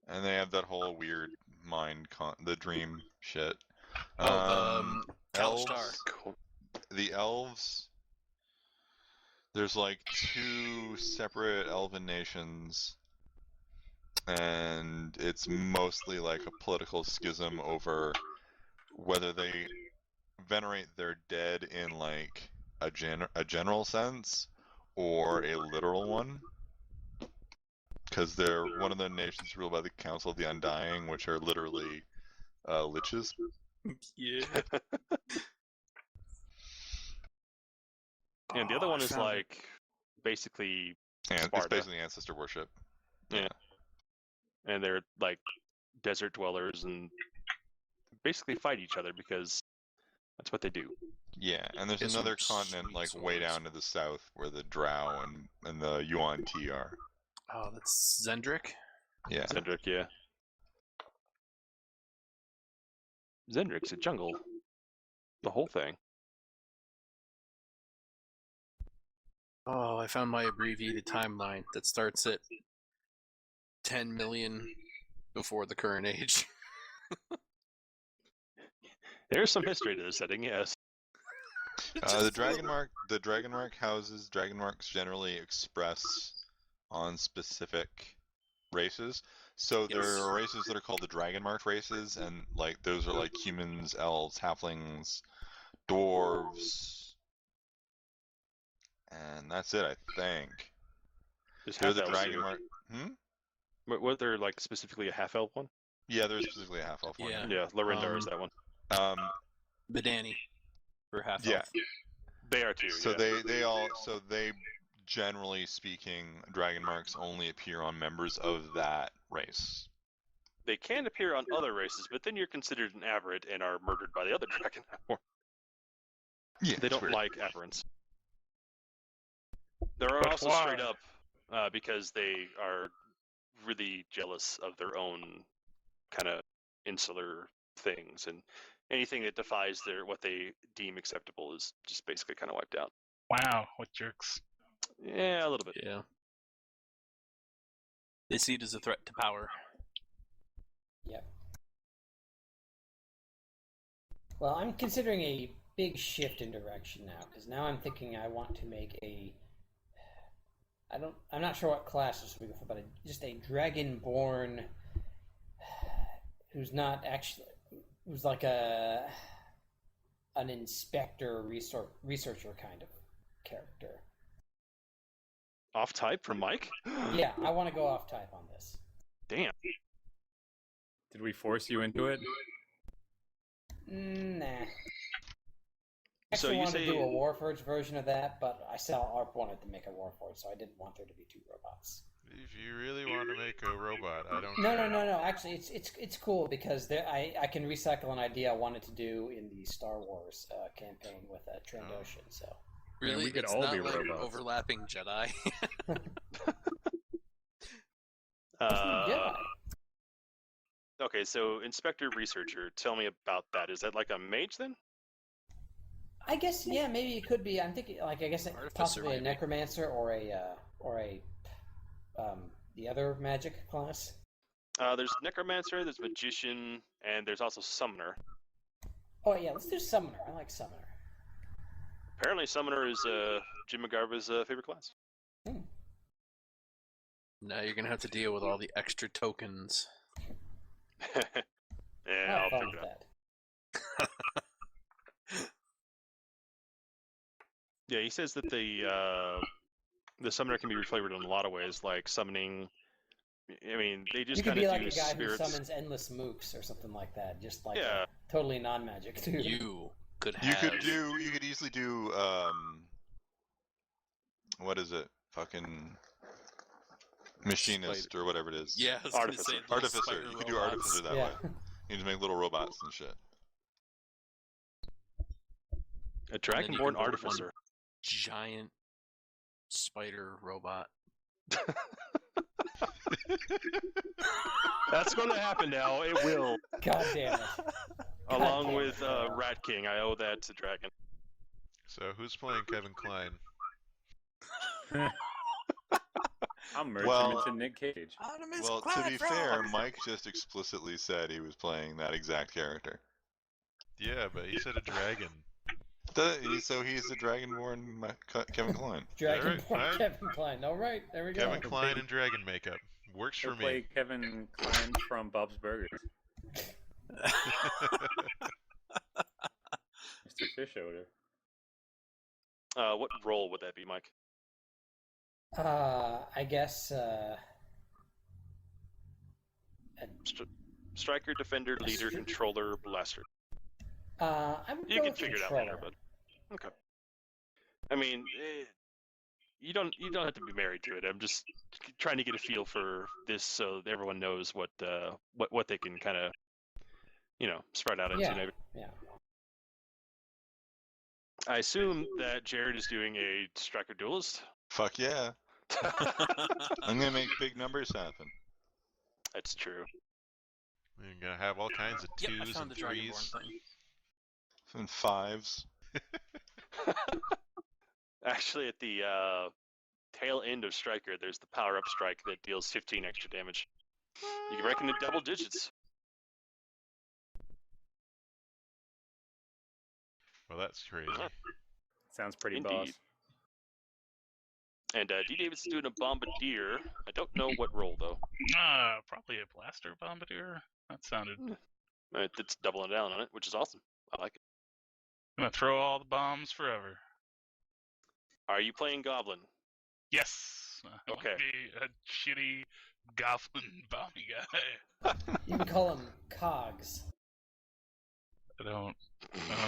Speaker 3: And they have that whole weird the dream shit.
Speaker 5: Kalashtar.
Speaker 3: Elves, the elves. There's like 2 separate elven nations, and it's mostly like a political schism over whether they venerate their dead in like a general sense or a literal one. Because they're one of the nations ruled by the Council of the Undying, which are literally liches.
Speaker 5: Yeah.
Speaker 1: And the other one is basically
Speaker 3: And it's
Speaker 1: Sparta.
Speaker 3: basically ancestor worship.
Speaker 1: Yeah. And they're like desert dwellers and basically fight each other because that's what they do.
Speaker 3: Yeah, and there's
Speaker 5: Get
Speaker 3: another
Speaker 5: some
Speaker 3: continent like
Speaker 5: sweet
Speaker 3: way
Speaker 5: swords.
Speaker 3: down to the south where the Drow and the Yuan Ti are.
Speaker 5: Oh, that's Zendrick?
Speaker 3: Yeah.
Speaker 1: Zendrick, yeah. Zendrick's a jungle. The whole thing.
Speaker 5: Oh, I found my abbreviated timeline that starts at 10 million before the current age.
Speaker 1: There's some history to this setting, yes.
Speaker 3: The Dragonmark houses, Dragonmarks generally express on specific races. So there
Speaker 5: Yes.
Speaker 3: are races that are called the Dragonmarked races, and like those are like humans, elves, halflings, dwarves, and that's it, I think.
Speaker 1: There's
Speaker 3: They're the
Speaker 1: half-elves too.
Speaker 3: Dragonmark.
Speaker 1: Was there like specifically a half-elf one?
Speaker 3: Yeah, there's specifically a half-elf one.
Speaker 5: Yeah.
Speaker 1: Yeah, Lorindar is that one.
Speaker 5: Badani. For half
Speaker 3: Yeah.
Speaker 5: elf.
Speaker 1: They are too.
Speaker 3: So
Speaker 1: yeah.
Speaker 3: they generally speaking, Dragonmarks only appear on members of that race.
Speaker 1: They can appear on other races, but then you're considered an aberrant and are murdered by the other Dragon.
Speaker 3: Yeah,
Speaker 1: They don't
Speaker 3: weird.
Speaker 1: like aberrants. There are
Speaker 2: But
Speaker 1: also
Speaker 2: why?
Speaker 1: straight up because they are really jealous of their own kind of insular things, and anything that defies what they deem acceptable is just basically kind of wiped out.
Speaker 2: Wow, what jerks.
Speaker 1: Yeah, a little bit.
Speaker 5: Yeah. They see it as a threat to power.
Speaker 7: Yep. Well, I'm considering a big shift in direction now, because now I'm thinking I want to make I'm not sure what class this would be for, but just a Dragonborn who's not actually, who's like an inspector, researcher kind of character.
Speaker 1: Off type from Mike?
Speaker 7: Yeah, I want to go off type on this.
Speaker 1: Damn.
Speaker 4: Did we force you into it?
Speaker 7: Nah. I
Speaker 1: So
Speaker 7: actually
Speaker 1: you
Speaker 7: wanted
Speaker 1: say
Speaker 7: to do a Warforged version of that, but I saw ARP wanted to make a Warforged, so I didn't want there to be two robots.
Speaker 6: If you really want to make a robot, I don't
Speaker 7: No,
Speaker 6: care.
Speaker 7: no. Actually, it's cool because I can recycle an idea I wanted to do in the Star Wars campaign with Trandoshan. So
Speaker 5: Really,
Speaker 4: we could
Speaker 5: it's
Speaker 4: all
Speaker 5: not
Speaker 4: be
Speaker 5: like
Speaker 4: robots.
Speaker 5: overlapping Jedi.
Speaker 7: yeah,
Speaker 1: Okay, so Inspector Researcher, tell me about that. Is that like a mage then?
Speaker 7: I guess maybe it could be. I'm thinking I guess
Speaker 5: Artificer,
Speaker 7: possibly a
Speaker 5: maybe.
Speaker 7: necromancer or a the other magic class.
Speaker 1: There's Necromancer, there's Magician, and there's also Summoner.
Speaker 7: Oh yeah, let's do Summoner. I like Summoner.
Speaker 1: Apparently Summoner is Jim McGarva's favorite class.
Speaker 5: Now you're gonna have to deal with all the extra tokens.
Speaker 1: Yeah, I'll
Speaker 7: fun
Speaker 1: figure
Speaker 7: with
Speaker 1: it out.
Speaker 7: that.
Speaker 1: Yeah, he says that the Summoner can be reflavored in a lot of ways, like summoning. I mean, they just
Speaker 7: You could
Speaker 1: kind
Speaker 7: be
Speaker 1: of
Speaker 7: like
Speaker 1: do
Speaker 7: a guy
Speaker 1: spirits.
Speaker 7: who summons endless mooks or something like that, just like
Speaker 1: Yeah.
Speaker 7: totally non-magic too.
Speaker 5: You could
Speaker 3: You
Speaker 5: have.
Speaker 3: could easily do what is it? Fucking machinist or whatever it is.
Speaker 5: Yeah, I was gonna
Speaker 1: Artificer.
Speaker 5: say little
Speaker 3: Artificer.
Speaker 5: spider
Speaker 3: You could do
Speaker 5: robots.
Speaker 3: artificer that
Speaker 7: Yeah.
Speaker 3: way. You just make little robots and shit.
Speaker 1: A
Speaker 5: then you can
Speaker 1: Dragonborn
Speaker 5: build
Speaker 1: Artificer.
Speaker 5: Giant spider robot.
Speaker 1: That's going to happen now. It will.
Speaker 7: God damn it.
Speaker 1: Along
Speaker 7: damn
Speaker 1: with
Speaker 7: it.
Speaker 1: Rat King. I owe that to Dragon.
Speaker 6: So who's playing Kevin Kline?
Speaker 4: I'll merge
Speaker 3: Well-
Speaker 4: him into Nick Cage.
Speaker 3: Well, to be fair, Mike just explicitly said he was playing that exact character.
Speaker 6: Yeah, but he said a dragon.
Speaker 3: So he's the Dragonborn Kevin Kline.
Speaker 7: Dragonborn
Speaker 6: Alright.
Speaker 7: Kevin Klein. All right, there we go.
Speaker 6: Kevin Kline and dragon makeup. Works
Speaker 4: He'll
Speaker 6: for
Speaker 4: play
Speaker 6: me.
Speaker 4: Kevin Klein from Bob's Burgers. Mr. Fish Odor.
Speaker 1: What role would that be, Mike?
Speaker 7: I guess
Speaker 1: Striker, Defender, Leader, Controller, Blaster.
Speaker 7: I would
Speaker 1: You
Speaker 7: go
Speaker 1: can
Speaker 7: with
Speaker 1: figure it out
Speaker 7: controller.
Speaker 1: later, but okay. I mean, you don't have to be married to it. I'm just trying to get a feel for this so that everyone knows what they can kind of spread out into.
Speaker 7: Yeah.
Speaker 1: Maybe.
Speaker 7: Yeah.
Speaker 1: I assume that Jared is doing a Striker Duelist.
Speaker 3: Fuck yeah. I'm gonna make big numbers happen.
Speaker 1: That's true.
Speaker 6: You're gonna have all kinds of
Speaker 5: Yep, I
Speaker 6: twos
Speaker 5: found
Speaker 6: and
Speaker 5: the Dragonborn
Speaker 6: threes.
Speaker 5: thing.
Speaker 3: And fives.
Speaker 1: Actually, at the tail end of Striker, there's the power-up strike that deals 15 extra damage. You can reckon in double digits.
Speaker 6: Well, that's crazy.
Speaker 4: Sounds pretty
Speaker 1: Indeed.
Speaker 4: boss.
Speaker 1: And D. Davis is doing a Bombardier. I don't know what role, though.
Speaker 2: Probably a blaster bombardier. That sounded.
Speaker 1: It's doubling down on it, which is awesome. I like it.
Speaker 2: I'm gonna throw all the bombs forever.
Speaker 1: Are you playing Goblin?
Speaker 2: Yes. I want to
Speaker 1: Okay.
Speaker 2: be a shitty goblin bombing guy.
Speaker 7: You can call them cogs.
Speaker 2: I don't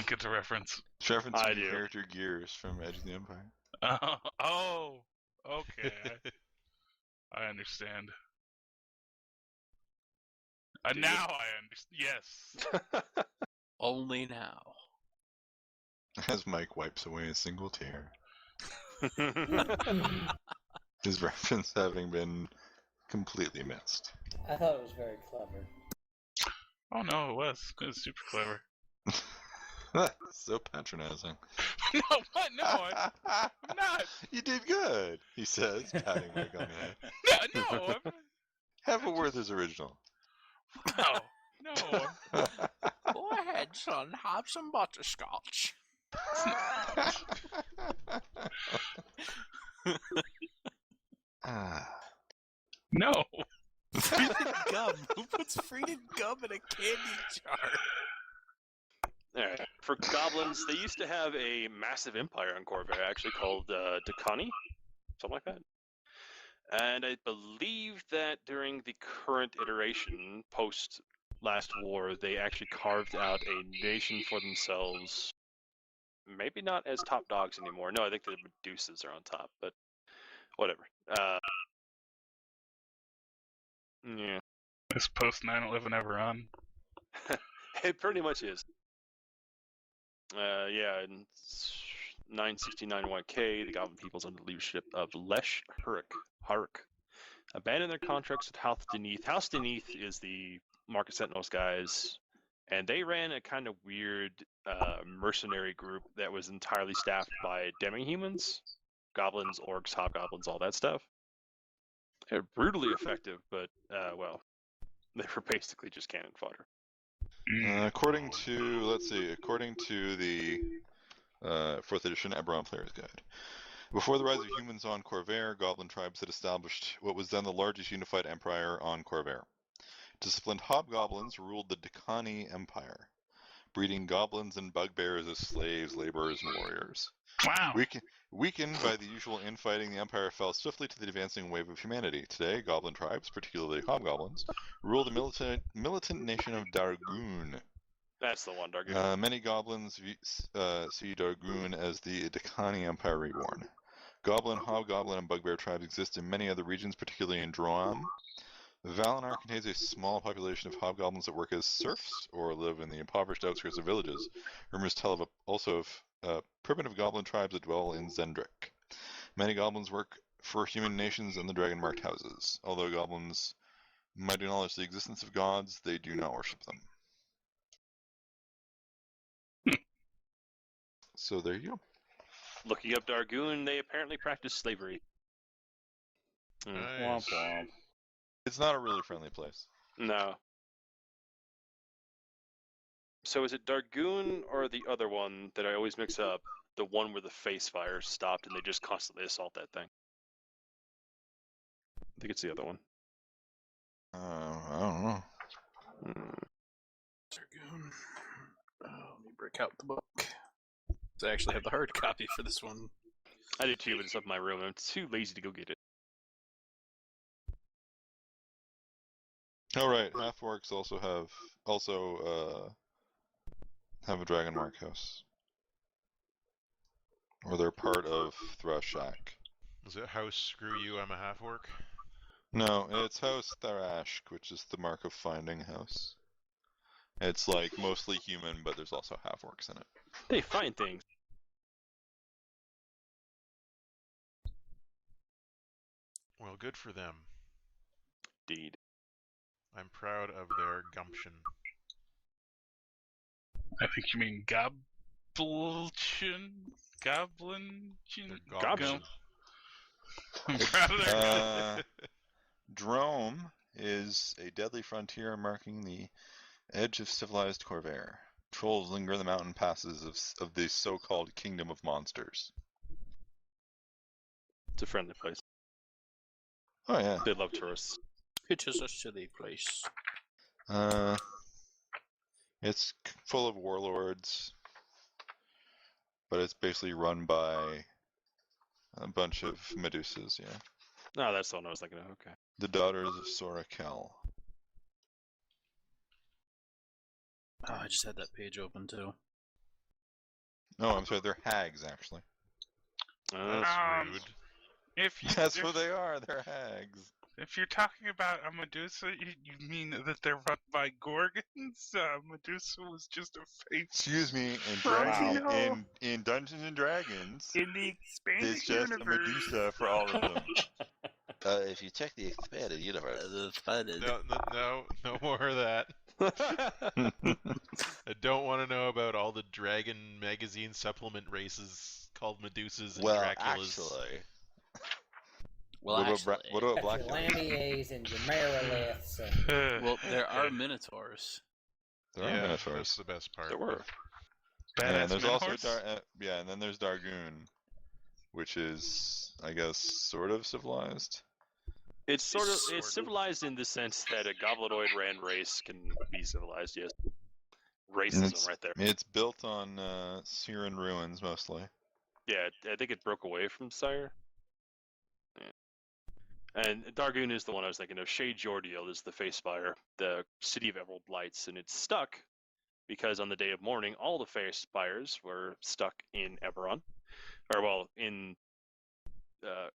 Speaker 2: get the reference.
Speaker 3: It's referencing
Speaker 1: I
Speaker 3: the
Speaker 1: do.
Speaker 3: character Gears from Edge of the Empire.
Speaker 2: Oh, okay. I understand. Now I understand. Yes.
Speaker 5: Only now.
Speaker 3: As Mike wipes away a single tear. His reference having been completely missed.
Speaker 7: I thought it was very clever.
Speaker 2: Oh no, it was. It was super clever.
Speaker 3: So patronizing.
Speaker 2: No, what? No, I'm not.
Speaker 3: You did good, he says, patting Mike on the head.
Speaker 2: No.
Speaker 3: Have a Werther's original.
Speaker 2: No.
Speaker 5: Go ahead, son. Have some butterscotch.
Speaker 2: No.
Speaker 5: Frieded gum. Who puts frieded gum in a candy jar?
Speaker 1: Alright. For goblins, they used to have a massive empire on Corvair, actually, called Dakani? Something like that. And I believe that during the current iteration, post last war, they actually carved out a nation for themselves. Maybe not as top dogs anymore. No, I think the Medusas are on top, but whatever. Yeah.
Speaker 2: This post 9/11 Eberron.
Speaker 1: It pretty much is. Yeah, in 969 YK, the Goblin peoples under the leadership of Lesh Haruk abandoned their contracts with House Deneath. House Deneath is the Market Sentinels guys, and they ran a kind of weird mercenary group that was entirely staffed by demi-humans, goblins, orcs, hobgoblins, all that stuff. They're brutally effective, but, well, they were basically just cannon fodder.
Speaker 3: According to the 4th edition Ebron Player's Guide. Before the rise of humans on Corvair, goblin tribes had established what was then the largest unified empire on Corvair. Disciplined hobgoblins ruled the Dakani Empire, breeding goblins and bugbears as slaves, laborers, and warriors.
Speaker 2: Wow.
Speaker 3: Weakened by the usual infighting, the empire fell swiftly to the advancing wave of humanity. Today, goblin tribes, particularly hobgoblins, rule the militant nation of Darguun.
Speaker 1: That's the one, Darguun.
Speaker 3: Many goblins see Darguun as the Dakani Empire reborn. Goblin, hobgoblin, and bugbear tribes exist in many other regions, particularly in Droam. Valinar contains a small population of hobgoblins that work as serfs or live in the impoverished outskirts of villages. Rumors tell also of primitive goblin tribes that dwell in Zendrick. Many goblins work for human nations and the Dragonmarked houses. Although goblins might acknowledge the existence of gods, they do not worship them. So there you go.
Speaker 1: Looking up Darguun, they apparently practice slavery.
Speaker 6: Nice.
Speaker 3: It's not a really friendly place.
Speaker 1: No. So is it Darguun or the other one that I always mix up? The one where the face fire stopped and they just constantly assault that thing? I think it's the other one.
Speaker 3: I don't know.
Speaker 5: Darguun. Let me break out the book. I actually have the hard copy for this one.
Speaker 1: I do too, but it's up in my room. I'm too lazy to go get it.
Speaker 3: Oh right, half-orcs also have a Dragonmarked house. Or they're part of Thrashak.
Speaker 6: Is it House Screw You, I'm a Half-Orc?
Speaker 3: No, it's House Tharashk, which is the Mark of Finding house. It's like mostly human, but there's also half-orcs in it.
Speaker 1: They find things.
Speaker 6: Well, good for them.
Speaker 1: Indeed.
Speaker 6: I'm proud of their gumption.
Speaker 2: I think you mean Goblin.
Speaker 1: Goblin.
Speaker 2: I'm proud of their
Speaker 3: Drome is a deadly frontier marking the edge of civilized Corvair. Trolls linger in the mountain passes of the so-called Kingdom of Monsters.
Speaker 1: It's a friendly place.
Speaker 3: Oh yeah.
Speaker 1: They love tourists.
Speaker 5: It is a silly place.
Speaker 3: It's full of warlords, but it's basically run by a bunch of Medusas, yeah.
Speaker 1: No, that's the one I was thinking of, okay.
Speaker 3: The daughters of Sorakel.
Speaker 5: Oh, I just had that page open too.
Speaker 3: No, I'm sorry, they're hags, actually.
Speaker 6: That's rude.
Speaker 2: If you,
Speaker 3: That's what they are, they're hags.
Speaker 2: If you're talking about a Medusa, you mean that they're run by Gorgons? Medusa was just a face.
Speaker 3: Excuse me, in Dungeons and Dragons,
Speaker 2: In the expanded
Speaker 3: there's just a Medusa for all of them.
Speaker 8: If you check the expanded universe,
Speaker 6: No more of that. I don't want to know about all the Dragon magazine supplement races called Medusas and Draculas.
Speaker 8: What about Black
Speaker 7: Lamiers and Gemeroliths and...
Speaker 5: Well, there are Minotaurs.
Speaker 3: There are Minotaurs.
Speaker 6: That's the best part.
Speaker 1: There were.
Speaker 3: And there's also and then there's Darguun, which is, I guess, sort of civilized.
Speaker 1: It's civilized in the sense that a goblinoid ran race can be civilized. Yes, racism right there.
Speaker 3: It's built on Sharn ruins mostly.
Speaker 1: Yeah, I think it broke away from Sire. Yeah. And Darguun is the one I was thinking of. Shade Jordiel is the face spire, the city of Emerald Lights, and it's stuck because on the day of mourning, all the face spires were stuck in Eberron, in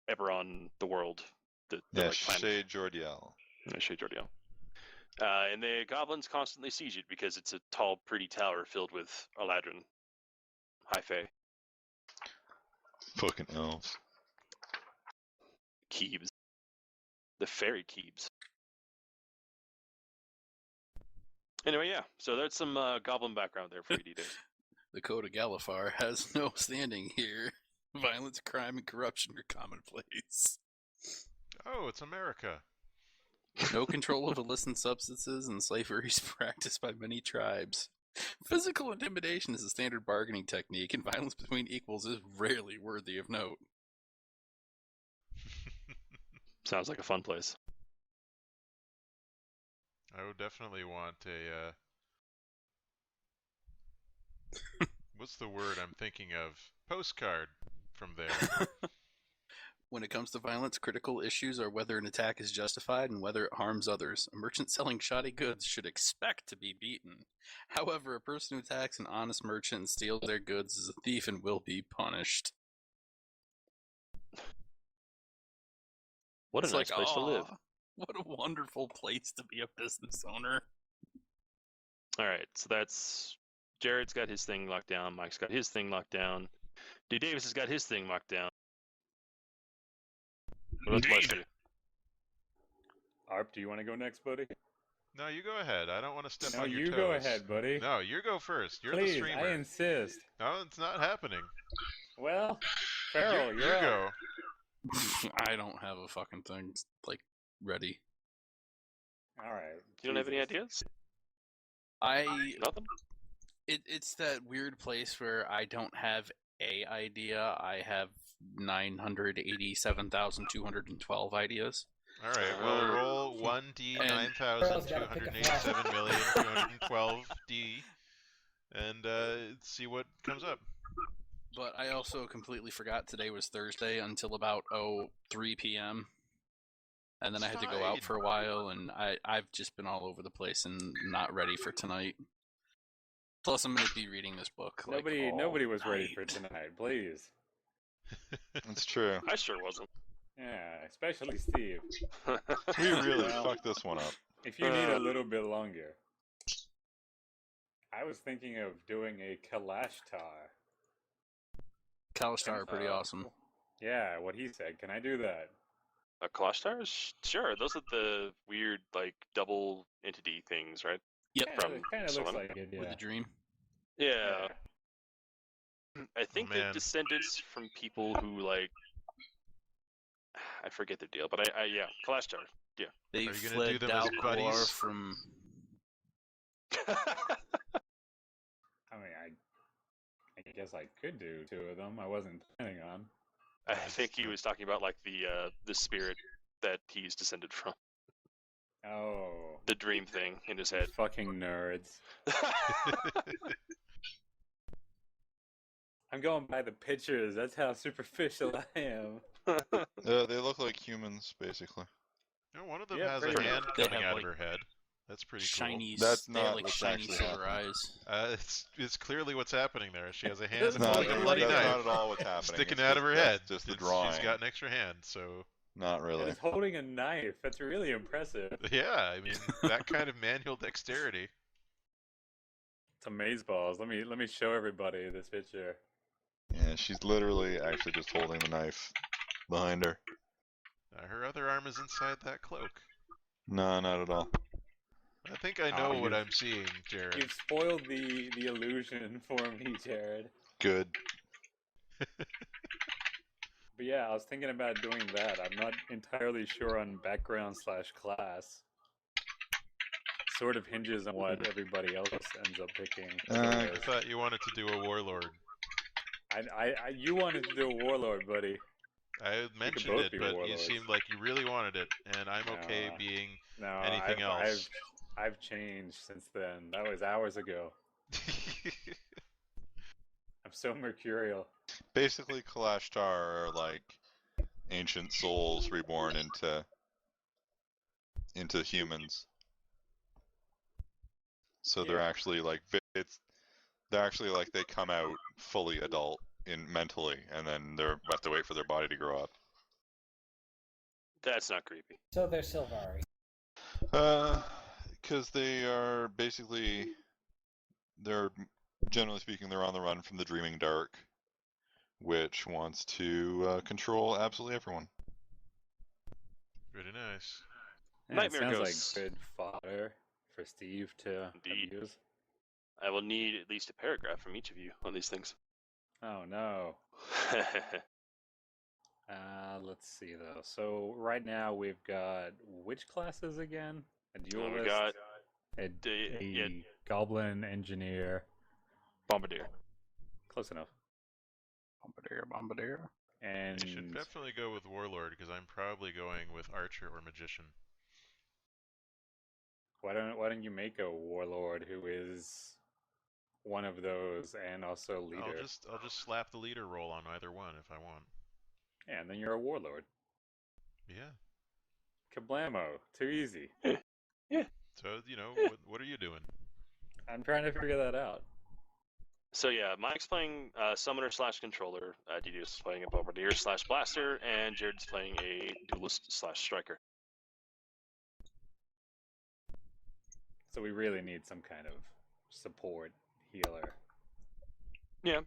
Speaker 1: Eberron, the world.
Speaker 3: Shade Jordiel.
Speaker 1: Shade Jordiel. And the goblins constantly siege it because it's a tall, pretty tower filled with Aladrin. High fae.
Speaker 3: Fucking elves.
Speaker 1: Keebs. The fairy Keebs. Anyway, yeah. So that's some goblin background there for you, D-Day.
Speaker 5: The Code of Galifar has no standing here. Violence, crime, and corruption are commonplace.
Speaker 6: Oh, it's America.
Speaker 5: No control of illicit substances, and slavery is practiced by many tribes. Physical intimidation is a standard bargaining technique, and violence between equals is rarely worthy of note.
Speaker 1: Sounds like a fun place.
Speaker 6: I would definitely want a, what's the word I'm thinking of? Postcard from there.
Speaker 5: When it comes to violence, critical issues are whether an attack is justified and whether it harms others. A merchant selling shoddy goods should expect to be beaten. However, a person who attacks an honest merchant and steals their goods is a thief and will be punished.
Speaker 1: What a nice place to live.
Speaker 5: What a wonderful place to be a business owner.
Speaker 1: Alright, so that's... Jared's got his thing locked down, Mike's got his thing locked down, D. Davis has got his thing locked down. What about the
Speaker 4: Arp, do you want to go next, buddy?
Speaker 6: No, you go ahead. I don't want to step
Speaker 4: No,
Speaker 6: on your
Speaker 4: you
Speaker 6: toes.
Speaker 4: go ahead, buddy.
Speaker 6: No, you go first. You're
Speaker 4: Please,
Speaker 6: the streamer.
Speaker 4: I insist.
Speaker 6: No, it's not happening.
Speaker 4: Well, Farrell,
Speaker 6: you
Speaker 4: you're
Speaker 6: go.
Speaker 5: I don't have a fucking thing, ready.
Speaker 4: Alright.
Speaker 1: You don't have any ideas? Nothing?
Speaker 5: It's that weird place where I don't have a idea. I have 987,212 ideas.
Speaker 6: All right, we'll roll 1d 9,287,212d and see what comes up.
Speaker 5: But I also completely forgot today was Thursday until about 3 p.m. And then I had to go out for a while, and I've just been all over the place and not ready for tonight. Plus, I'm going to be reading this book.
Speaker 4: Nobody was ready for tonight, please.
Speaker 3: That's true.
Speaker 1: I sure wasn't.
Speaker 4: Yeah, especially Steve.
Speaker 3: We really fucked this one up.
Speaker 4: If you need a little bit longer, I was thinking of doing a Kalashtar.
Speaker 5: Kalashtar are pretty awesome.
Speaker 4: Yeah, what he said. Can I do that?
Speaker 1: A Kalashtar? Sure. Those are the weird, double entity things, right?
Speaker 5: Yep.
Speaker 4: Yeah, it kind of looks like it, yeah.
Speaker 5: With a dream.
Speaker 1: Yeah. I think they're descendants from people who, I forget the deal, but yeah, Kalashtar, yeah.
Speaker 5: They
Speaker 6: Are you
Speaker 5: fled
Speaker 6: do them as buddies?
Speaker 5: Dalguar from...
Speaker 4: I mean, I guess I could do 2 of them. I wasn't planning on.
Speaker 1: I think he was talking about, the spirit that he's descended from.
Speaker 4: Oh.
Speaker 1: The dream thing in his head.
Speaker 4: Fucking nerds. I'm going by the pictures. That's how superficial I am.
Speaker 3: They look like humans, basically.
Speaker 6: No, one of them has a hand coming out of her head. That's pretty
Speaker 5: shiny,
Speaker 6: cool.
Speaker 3: That's
Speaker 5: they have,
Speaker 3: not
Speaker 5: shiny silver eyes.
Speaker 6: It's clearly what's happening there. She has a hand
Speaker 3: No,
Speaker 6: holding a bloody
Speaker 3: that's
Speaker 6: knife
Speaker 3: not at all what's happening.
Speaker 6: sticking
Speaker 3: It's
Speaker 6: out of her head.
Speaker 3: Just the drawing.
Speaker 6: She's got an extra hand, so
Speaker 3: Not really.
Speaker 4: And he's holding a knife. That's really impressive.
Speaker 6: Yeah, I mean that kind of manual dexterity.
Speaker 4: It's amazeballs. Let me show everybody this picture.
Speaker 3: Yeah, she's literally actually just holding the knife behind her.
Speaker 6: Her other arm is inside that cloak.
Speaker 3: No, not at all.
Speaker 6: I think I know what I'm seeing, Jared.
Speaker 4: You've spoiled the illusion for me, Jared.
Speaker 3: Good.
Speaker 4: But yeah, I was thinking about doing that. I'm not entirely sure on background/class. Sort of hinges on what everybody else ends up picking.
Speaker 6: I thought you wanted to do a warlord.
Speaker 4: You wanted to do a warlord, buddy.
Speaker 6: I mentioned it, but you seemed like you really wanted it, and I'm okay being anything else.
Speaker 4: I've changed since then. That was hours ago. I'm so mercurial.
Speaker 3: Basically, Kalashtar are like ancient souls reborn into humans. So they're actually like they're actually like they come out fully adult mentally, and then they have to wait for their body to grow up.
Speaker 1: That's not creepy.
Speaker 7: So they're Sylvari.
Speaker 3: Because they are basically, they're generally speaking, they're on the run from the Dreaming Dark, which wants to control absolutely everyone.
Speaker 6: Pretty nice.
Speaker 4: Yeah,
Speaker 1: Nightmare
Speaker 4: sounds
Speaker 1: ghosts.
Speaker 4: like good fodder for Steve to abuse.
Speaker 1: I will need at least a paragraph from each of you on these things.
Speaker 4: Oh no. Let's see though. So right now we've got which classes again? A duelist,
Speaker 1: we got
Speaker 4: a goblin engineer,
Speaker 1: bombardier.
Speaker 4: Close enough.
Speaker 5: Bombardier.
Speaker 4: And
Speaker 6: You should definitely go with warlord because I'm probably going with archer or magician.
Speaker 4: why don't you make a warlord who is one of those and also leader?
Speaker 6: I'll just slap the leader role on either one if I want.
Speaker 4: Yeah, and then you're a warlord.
Speaker 6: Yeah.
Speaker 4: Kablamo. Too easy.
Speaker 1: Yeah.
Speaker 6: So, what are you doing?
Speaker 4: I'm trying to figure that out.
Speaker 1: So yeah, Mike's playing summoner/controller, DD's playing a bombardier/blaster, and Jared's playing a duelist/striker.
Speaker 4: So we really need some kind of support healer.
Speaker 1: Yeah.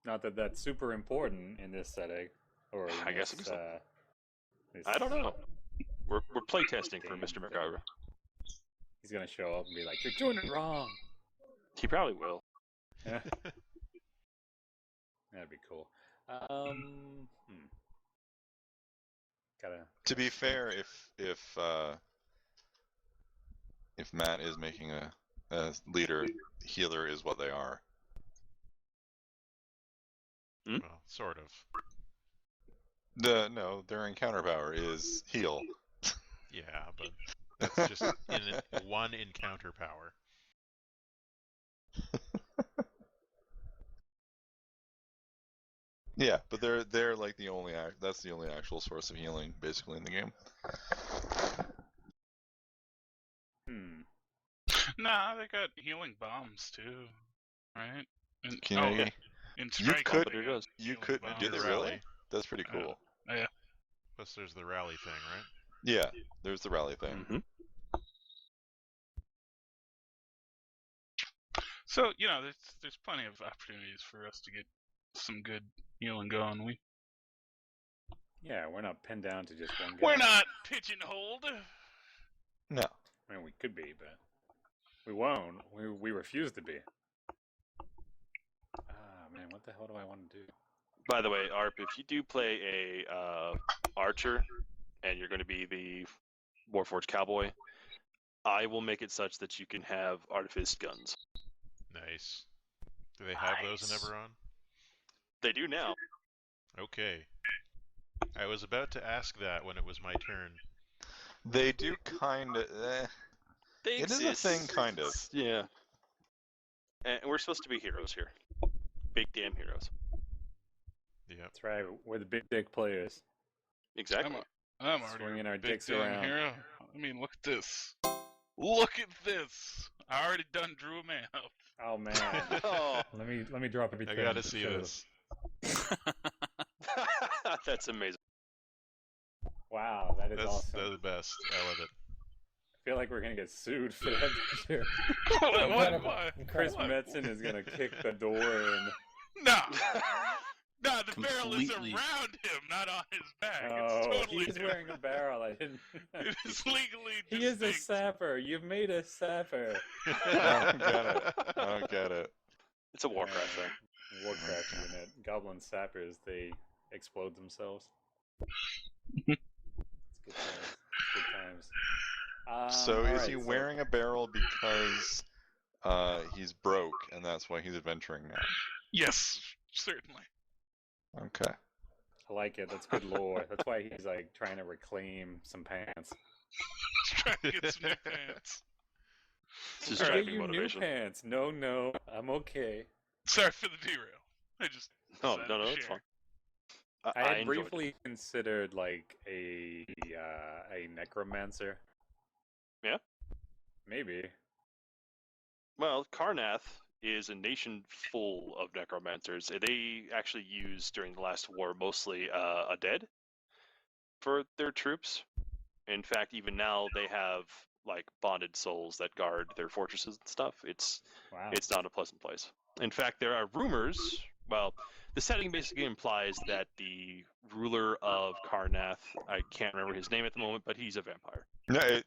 Speaker 4: Not that that's super important in this setting, or
Speaker 1: I guess it is. I don't know. We're playtesting for Mr. McGarver.
Speaker 4: He's gonna show up and be like, "You're doing it wrong."
Speaker 1: He probably will.
Speaker 4: Yeah. That'd be cool.
Speaker 3: To be fair, if Matt is making a leader, healer is what they are.
Speaker 6: Well, sort of.
Speaker 3: Their encounter power is heal.
Speaker 6: Yeah, but that's just one encounter power.
Speaker 3: Yeah, but they're like that's the only actual source of healing basically in the game.
Speaker 2: Nah, they got healing bombs too, right? And, in
Speaker 3: you could do this really? That's pretty cool.
Speaker 2: Yeah.
Speaker 6: Plus, there's the rally thing, right?
Speaker 3: Yeah, there's the rally thing.
Speaker 1: Mm-hmm.
Speaker 2: So there's plenty of opportunities for us to get some good healing going.
Speaker 4: We're not pinned down to just one guy.
Speaker 2: We're not pigeonholed.
Speaker 3: No.
Speaker 4: I mean, we could be, but we won't. We refuse to be. Man, what the hell do I want to do?
Speaker 1: By the way, Arp, if you do play a archer, and you're going to be the Warforged Cowboy, I will make it such that you can have artifice guns.
Speaker 6: Nice. Do they have those in Eberron?
Speaker 1: They do now.
Speaker 6: Okay. I was about to ask that when it was my turn.
Speaker 3: They do kind of.
Speaker 1: They
Speaker 3: exist. It is a thing, kind of.
Speaker 1: Yeah. And we're supposed to be heroes here. Big damn heroes.
Speaker 6: Yep.
Speaker 4: That's right. We're the big dick players.
Speaker 1: Exactly.
Speaker 2: I'm already
Speaker 4: swinging our
Speaker 2: big
Speaker 4: dicks around.
Speaker 2: Hero. I mean, look at this. Look at this. I already done drew a map.
Speaker 4: Oh man. Let me drop a bit.
Speaker 6: I gotta see this.
Speaker 1: That's amazing.
Speaker 4: Wow, that is
Speaker 6: That's
Speaker 4: awesome.
Speaker 6: they're the best. I love it.
Speaker 4: I feel like we're gonna get sued for that picture.
Speaker 2: What?
Speaker 4: Chris Metzen is gonna kick the door in.
Speaker 2: No. No, the barrel is
Speaker 5: Completely.
Speaker 2: around him, not on his back.
Speaker 4: Oh,
Speaker 2: It's totally
Speaker 4: he's wearing a barrel. I didn't.
Speaker 2: It is legally
Speaker 4: He is a
Speaker 2: distinct.
Speaker 4: sapper. You've made a sapper.
Speaker 3: I don't get it. I don't get it.
Speaker 1: It's a Warcraft thing.
Speaker 4: Warcraft unit. Goblin sappers, they explode themselves. It's good times. Good times.
Speaker 3: So is
Speaker 4: alright,
Speaker 3: he wearing a barrel because he's broke and that's why he's adventuring now?
Speaker 2: Yes, certainly.
Speaker 3: Okay.
Speaker 4: I like it. That's good lore. That's why he's like trying to reclaim some pants.
Speaker 2: Trying to get some new pants.
Speaker 1: This is
Speaker 4: Get
Speaker 1: driving
Speaker 4: you new
Speaker 1: motivation.
Speaker 4: pants. No, I'm okay.
Speaker 2: Sorry for the derail. I just
Speaker 1: No,
Speaker 2: decided
Speaker 1: no,
Speaker 2: to
Speaker 1: it's
Speaker 2: share.
Speaker 1: fine.
Speaker 4: I had
Speaker 1: enjoyed it.
Speaker 4: briefly considered like a necromancer.
Speaker 1: Yeah?
Speaker 4: Maybe.
Speaker 1: Well, Karrnath is a nation full of necromancers. They actually used during the last war mostly undead for their troops. In fact, even now they have like bonded souls that guard their fortresses and stuff. It's
Speaker 4: Wow.
Speaker 1: it's not a pleasant place. In fact, there are rumors. Well, the setting basically implies that the ruler of Karrnath, I can't remember his name at the moment, but he's a vampire.
Speaker 3: No, it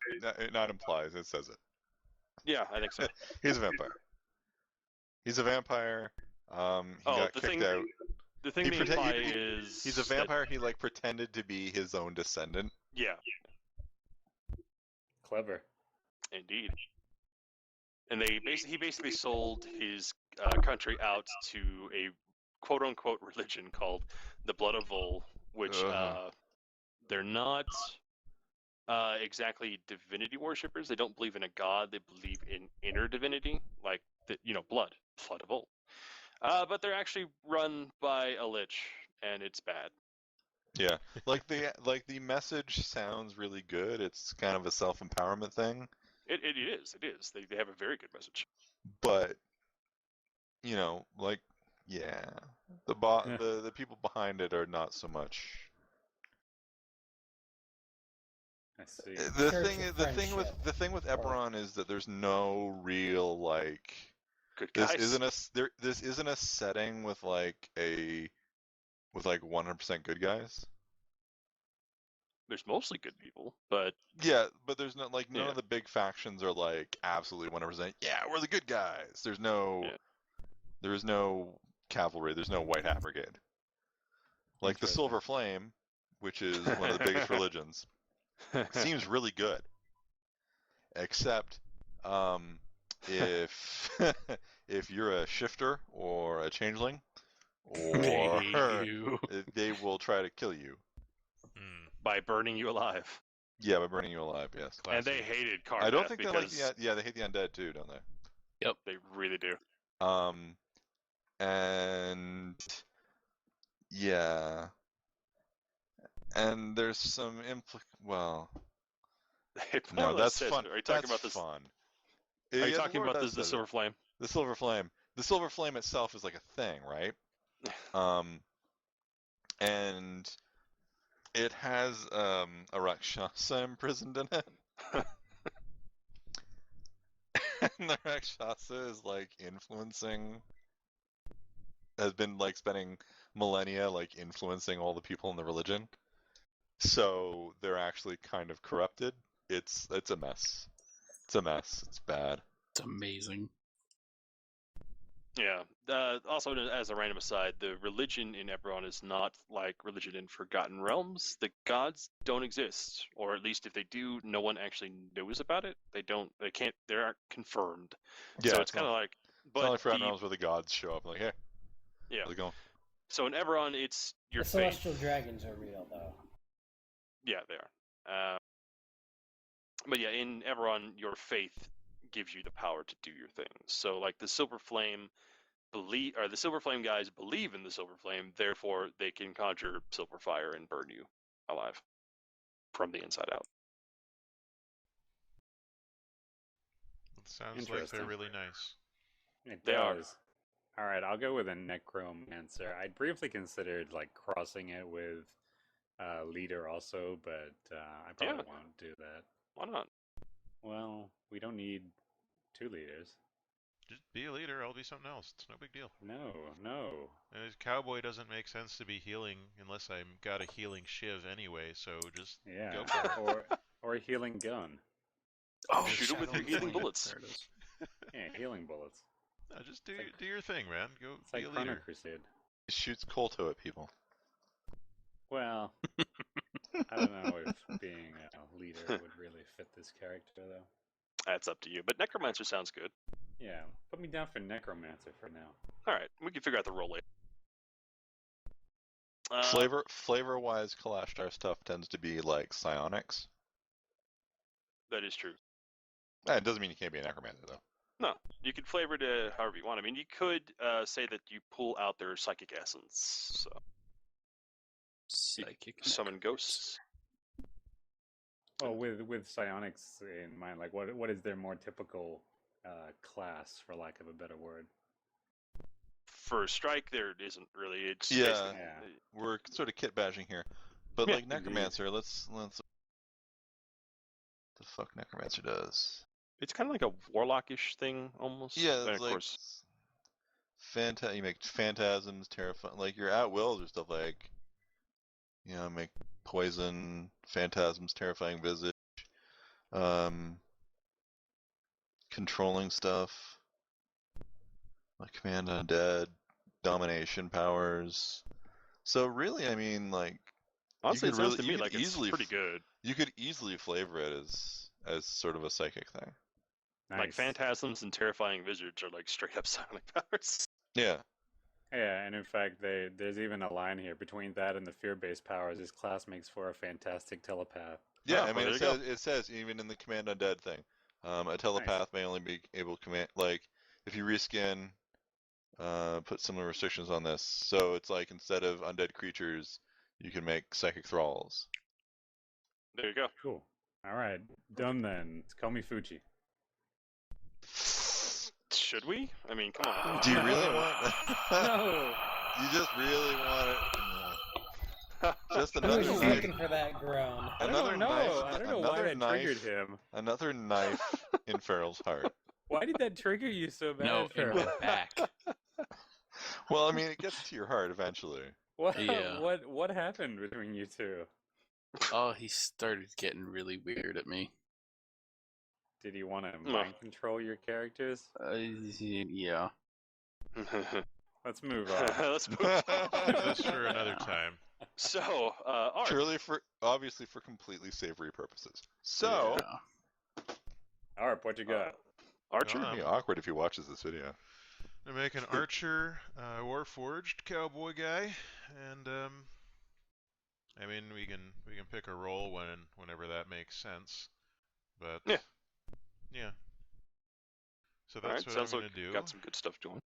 Speaker 3: not implies. It says it.
Speaker 1: Yeah, I think so.
Speaker 3: He's a vampire. He's a vampire. He got
Speaker 1: the
Speaker 3: kicked
Speaker 1: thing,
Speaker 3: out.
Speaker 1: the thing
Speaker 3: He
Speaker 1: they
Speaker 3: pretend-
Speaker 1: imply
Speaker 3: he-
Speaker 1: is
Speaker 3: He's a
Speaker 1: that-
Speaker 3: vampire. He like pretended to be his own descendant.
Speaker 1: yeah,
Speaker 4: Clever.
Speaker 1: indeed. And he basically sold his country out to a quote unquote religion called the Blood of Vol, which
Speaker 3: Uh-huh.
Speaker 1: they're not exactly divinity worshippers. They don't believe in a god. They believe in inner divinity, like blood of Vol. But they're actually run by a lich, and it's bad.
Speaker 3: Yeah, like the message sounds really good. It's kind of a self-empowerment thing,
Speaker 1: It is. They have a very good message.
Speaker 3: but the the people behind it are not so much.
Speaker 4: I see.
Speaker 3: The
Speaker 7: Church
Speaker 3: thing
Speaker 7: of
Speaker 3: the thing with Ebron is that there's no real like
Speaker 1: Good
Speaker 3: this
Speaker 1: guys.
Speaker 3: isn't a setting with like 100% good guys.
Speaker 1: There's mostly good people, but
Speaker 3: Yeah, but there's not like none
Speaker 1: Yeah.
Speaker 3: of the big factions are like absolutely 100%. Yeah, we're the good guys. There's no cavalry. There's no White Hat Brigade. Like the
Speaker 4: Interesting.
Speaker 3: Silver Flame, which is one of the biggest religions, seems really good. Except if if you're a shifter or a changeling, or they will try to kill you.
Speaker 1: by burning you alive.
Speaker 3: Yeah, by burning you alive. Yes.
Speaker 1: And they hated Karrnath
Speaker 3: I don't think they like
Speaker 1: because
Speaker 3: they hate the undead too, don't they?
Speaker 1: they really do.
Speaker 3: And yeah, and there's some well,
Speaker 1: They more
Speaker 3: no,
Speaker 1: or less
Speaker 3: that's
Speaker 1: says,
Speaker 3: fun.
Speaker 1: Are you talking
Speaker 3: That's
Speaker 1: about this?
Speaker 3: fun.
Speaker 1: Are you
Speaker 3: Yeah,
Speaker 1: talking
Speaker 3: Lord
Speaker 1: about
Speaker 3: does
Speaker 1: the
Speaker 3: say
Speaker 1: Silver Flame?
Speaker 3: the Silver Flame? The Silver Flame itself is like a thing, right? And it has a Rakshasa imprisoned in it. And the Rakshasa is like has been like spending millennia like influencing all the people in the religion. So they're actually kind of corrupted. It's a mess. It's a mess. It's bad.
Speaker 5: It's amazing.
Speaker 1: Yeah. Also, as a random aside, the religion in Ebron is not like religion in Forgotten Realms. The gods don't exist, or at least if they do, no one actually knows about it. They can't. They aren't confirmed.
Speaker 3: Yeah,
Speaker 1: So it's kind of like.
Speaker 3: It's not like Forgotten
Speaker 1: the-
Speaker 3: Realms where the gods show up and like, hey,
Speaker 1: Yeah.
Speaker 3: how's it going?
Speaker 1: So in Eberron, it's your
Speaker 7: The
Speaker 1: faith.
Speaker 7: celestial dragons are real, though.
Speaker 1: Yeah, they are. But yeah, in Eberron, your faith gives you the power to do your things. So like the Silver Flame the Silver Flame guys believe in the Silver Flame, therefore they can conjure silver fire and burn you alive from the inside out.
Speaker 6: It sounds like they're
Speaker 4: Interesting.
Speaker 6: really nice.
Speaker 4: It
Speaker 1: They are.
Speaker 4: does. All right, I'll go with a necromancer. I briefly considered like crossing it with leader also, but I probably won't do that.
Speaker 1: Why not?
Speaker 4: Well, we don't need 2 leaders.
Speaker 6: Just be a leader. I'll be something else. It's no big deal.
Speaker 4: No.
Speaker 6: As cowboy doesn't make sense to be healing unless I'm got a healing shiv anyway. So just go for it.
Speaker 4: or a healing gun.
Speaker 1: Oh, shoot it with your healing bullets.
Speaker 4: Yeah, healing bullets.
Speaker 6: No, just do your thing, man. Go
Speaker 4: It's
Speaker 6: be
Speaker 4: like
Speaker 6: a leader.
Speaker 4: Chrono Crusade.
Speaker 3: He shoots Colto at people.
Speaker 4: Well, I don't know if being a leader would really fit this character, though.
Speaker 1: That's up to you. But Necromancer sounds good.
Speaker 4: Yeah, put me down for Necromancer for now.
Speaker 1: All right, we can figure out the role later.
Speaker 3: Flavor-wise, Kalashtar stuff tends to be like psionics.
Speaker 1: That is true.
Speaker 3: It doesn't mean you can't be a Necromancer, though.
Speaker 1: No, you could flavor it however you want. I mean, you could say that you pull out their psychic essence. So.
Speaker 5: Psychic.
Speaker 1: Summon ghosts.
Speaker 4: Well, with psionics in mind, like what is their more typical class, for lack of a better word?
Speaker 1: For strike, there isn't really. It's
Speaker 3: we're sort of kit bashing here, but like Necromancer, let's the fuck Necromancer does.
Speaker 1: It's kind of like a warlockish thing, almost.
Speaker 3: Yeah,
Speaker 1: and of
Speaker 3: like
Speaker 1: course.
Speaker 3: You make phantasms, terrifying. Like your at wills or stuff like, make poison, phantasms, terrifying visage, controlling stuff, like command undead, domination powers. So really, I mean, like,
Speaker 1: honestly, it sounds to me like it's pretty good.
Speaker 3: You could easily flavor it as sort of a psychic thing.
Speaker 4: Nice.
Speaker 1: Like phantasms and terrifying visage are like straight up psionic powers.
Speaker 3: Yeah.
Speaker 4: Yeah, and in fact, there's even a line here between that and the fear-based powers. This class makes for a fantastic telepath.
Speaker 3: Yeah, I mean, it says even in the command undead thing, a telepath may only be able to command. Like, if you reskin, put similar restrictions on this, so it's like instead of undead creatures, you can make psychic thralls.
Speaker 1: There you go.
Speaker 4: Cool. All right, done then. Call me Fuchi.
Speaker 1: Should we? I mean, come on.
Speaker 3: Do you really want?
Speaker 4: No.
Speaker 3: You just really want it? Just another
Speaker 7: Who's
Speaker 3: knife.
Speaker 7: looking for that groan?
Speaker 3: Another knife.
Speaker 4: I don't know why that triggered him.
Speaker 3: Another knife in Farrell's heart.
Speaker 4: Why did that trigger you so bad,
Speaker 5: No, in my back.
Speaker 3: Well, I mean, it gets to your heart eventually.
Speaker 4: What happened between you two?
Speaker 5: Oh, he started getting really weird at me.
Speaker 4: Did he want to mind control your characters?
Speaker 5: Yeah.
Speaker 4: Let's move on.
Speaker 1: Let's move on.
Speaker 6: This for another time.
Speaker 1: So, Art.
Speaker 3: Purely obviously for completely savory purposes. So,
Speaker 4: Arp, what you got?
Speaker 1: Archer?
Speaker 3: It'd be awkward if he watches this video.
Speaker 6: I make an archer, warforged cowboy guy, and I mean we can pick a role whenever that makes sense, but yeah. So that's what I'm gonna do.
Speaker 1: Got some good stuff going.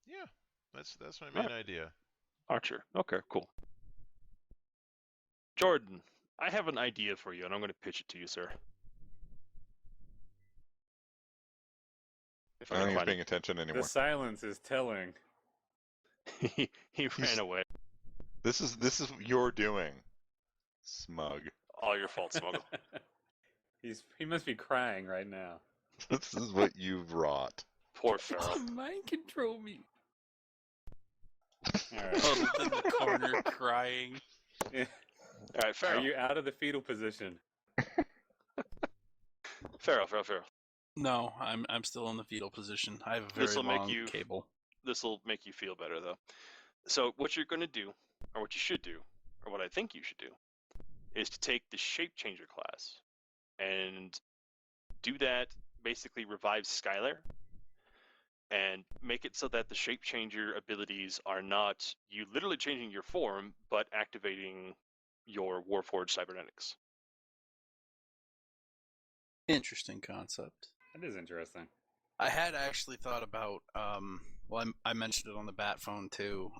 Speaker 6: Yeah, that's my main idea.
Speaker 1: Archer. Okay, cool. Jordan, I have an idea for you, and I'm going to pitch it to you, sir.
Speaker 3: I don't think he's paying attention anymore.
Speaker 4: The silence is telling.
Speaker 1: he ran away.
Speaker 3: This is your doing, Smug.
Speaker 1: All your fault, Smuggle.
Speaker 4: He must be crying right now.
Speaker 3: This is what you've wrought.
Speaker 1: Poor Farrell.
Speaker 5: Mind control me.
Speaker 4: All right.
Speaker 5: In the corner crying.
Speaker 4: Yeah.
Speaker 1: All right, Farrell.
Speaker 4: Are you out of the fetal position?
Speaker 1: Farrell.
Speaker 5: No, I'm still in the fetal position. I have a very long cable.
Speaker 1: This will make you feel better, though. So what you're going to do, or what you should do, or what I think you should do, is to take the Shape Changer class and do that, basically revive Skylar, and make it so that the Shape Changer abilities are not you literally changing your form, but activating your Warforged Cybernetics.
Speaker 5: Interesting concept.
Speaker 4: That is interesting.
Speaker 5: I had actually thought about, I mentioned it on the Bat phone too,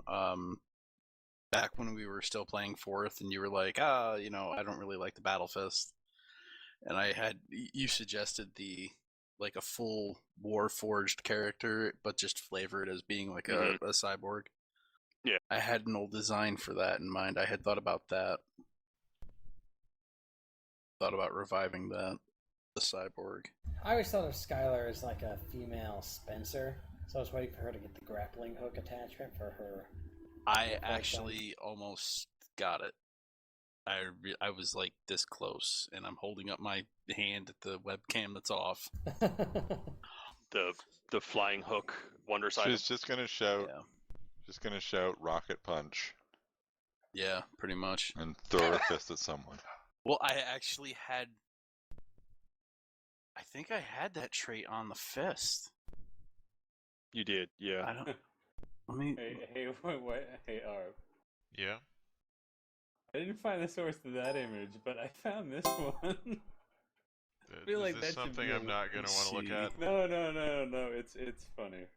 Speaker 5: back when we were still playing 4th, and you were like, I don't really like the Battle Fist. And you suggested a full Warforged character, but just flavor it as being like a cyborg.
Speaker 1: Yeah.
Speaker 5: I had an old design for that in mind. I had thought about that. Thought about reviving the cyborg.
Speaker 7: I always thought of Skylar as like a female Spencer, so I was waiting for her to get the grappling hook attachment for her.
Speaker 5: I actually almost got it. I was like this close, and I'm holding up my hand at the webcam that's off.
Speaker 1: The flying hook wonder side.
Speaker 3: She's just gonna shout.
Speaker 5: Yeah.
Speaker 3: Just gonna shout rocket punch.
Speaker 5: Yeah, pretty much.
Speaker 3: And throw a fist at someone.
Speaker 5: Well, I actually had. I think I had that trait on the fist.
Speaker 1: You did, yeah.
Speaker 5: I don't. Let me.
Speaker 4: Hey, what? Hey,
Speaker 6: Yeah.
Speaker 4: I didn't find the source to that image, but I found this one. I feel like
Speaker 6: is this
Speaker 4: that should
Speaker 6: something
Speaker 4: be
Speaker 6: I'm not gonna want to look at?
Speaker 4: No. It's funny.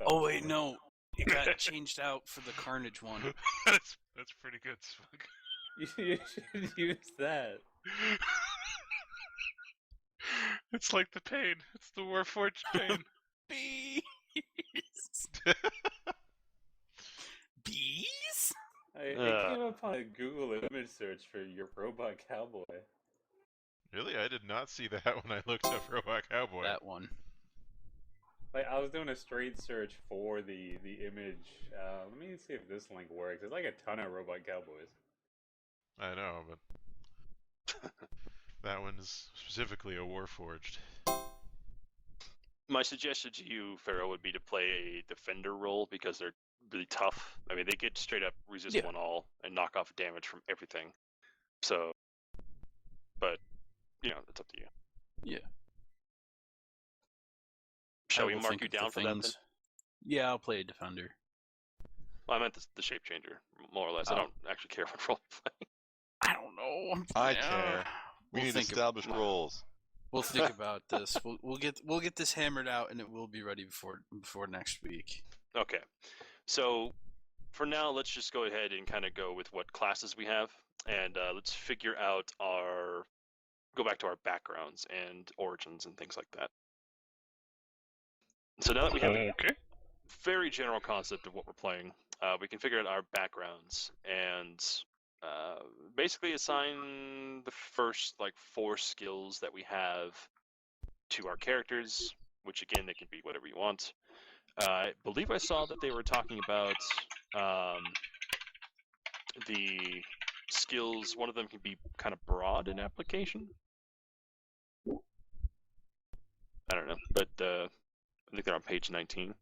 Speaker 5: Oh wait, no. It got changed out for the Carnage one.
Speaker 6: That's pretty good.
Speaker 4: You should use that.
Speaker 2: It's like the pain. It's the Warforged pain.
Speaker 5: Bees. Bees?
Speaker 4: I came up on a Google image search for your robot cowboy.
Speaker 6: Really? I did not see that when I looked up Robot Cowboy.
Speaker 5: That one.
Speaker 4: Like, I was doing a straight search for the image. Let me see if this link works. There's like a ton of robot cowboys.
Speaker 6: I know, but that one is specifically a Warforged.
Speaker 1: My suggestion to you, Pharaoh, would be to play a defender role because they're really tough. I mean, they get straight up resist one all and knock off damage from everything. So, but that's up to you.
Speaker 5: Yeah.
Speaker 1: Shall we mark you down for that then?
Speaker 5: Yeah, I'll play a defender.
Speaker 1: Well, I meant the shape changer, more or less. I don't actually care what role you play.
Speaker 5: I don't know.
Speaker 3: I care. We need established roles.
Speaker 5: We'll think about this. We'll get this hammered out, and it will be ready before next week.
Speaker 1: Okay. So for now, let's just go ahead and kind of go with what classes we have, and let's figure out go back to our backgrounds and origins and things like that. So now that we have a very general concept of what we're playing, we can figure out our backgrounds and basically assign the first 4 skills that we have to our characters, which again, they can be whatever you want. I believe I saw that they were talking about the skills. One of them can be kind of broad in application. I don't know, but I think they're on page 19.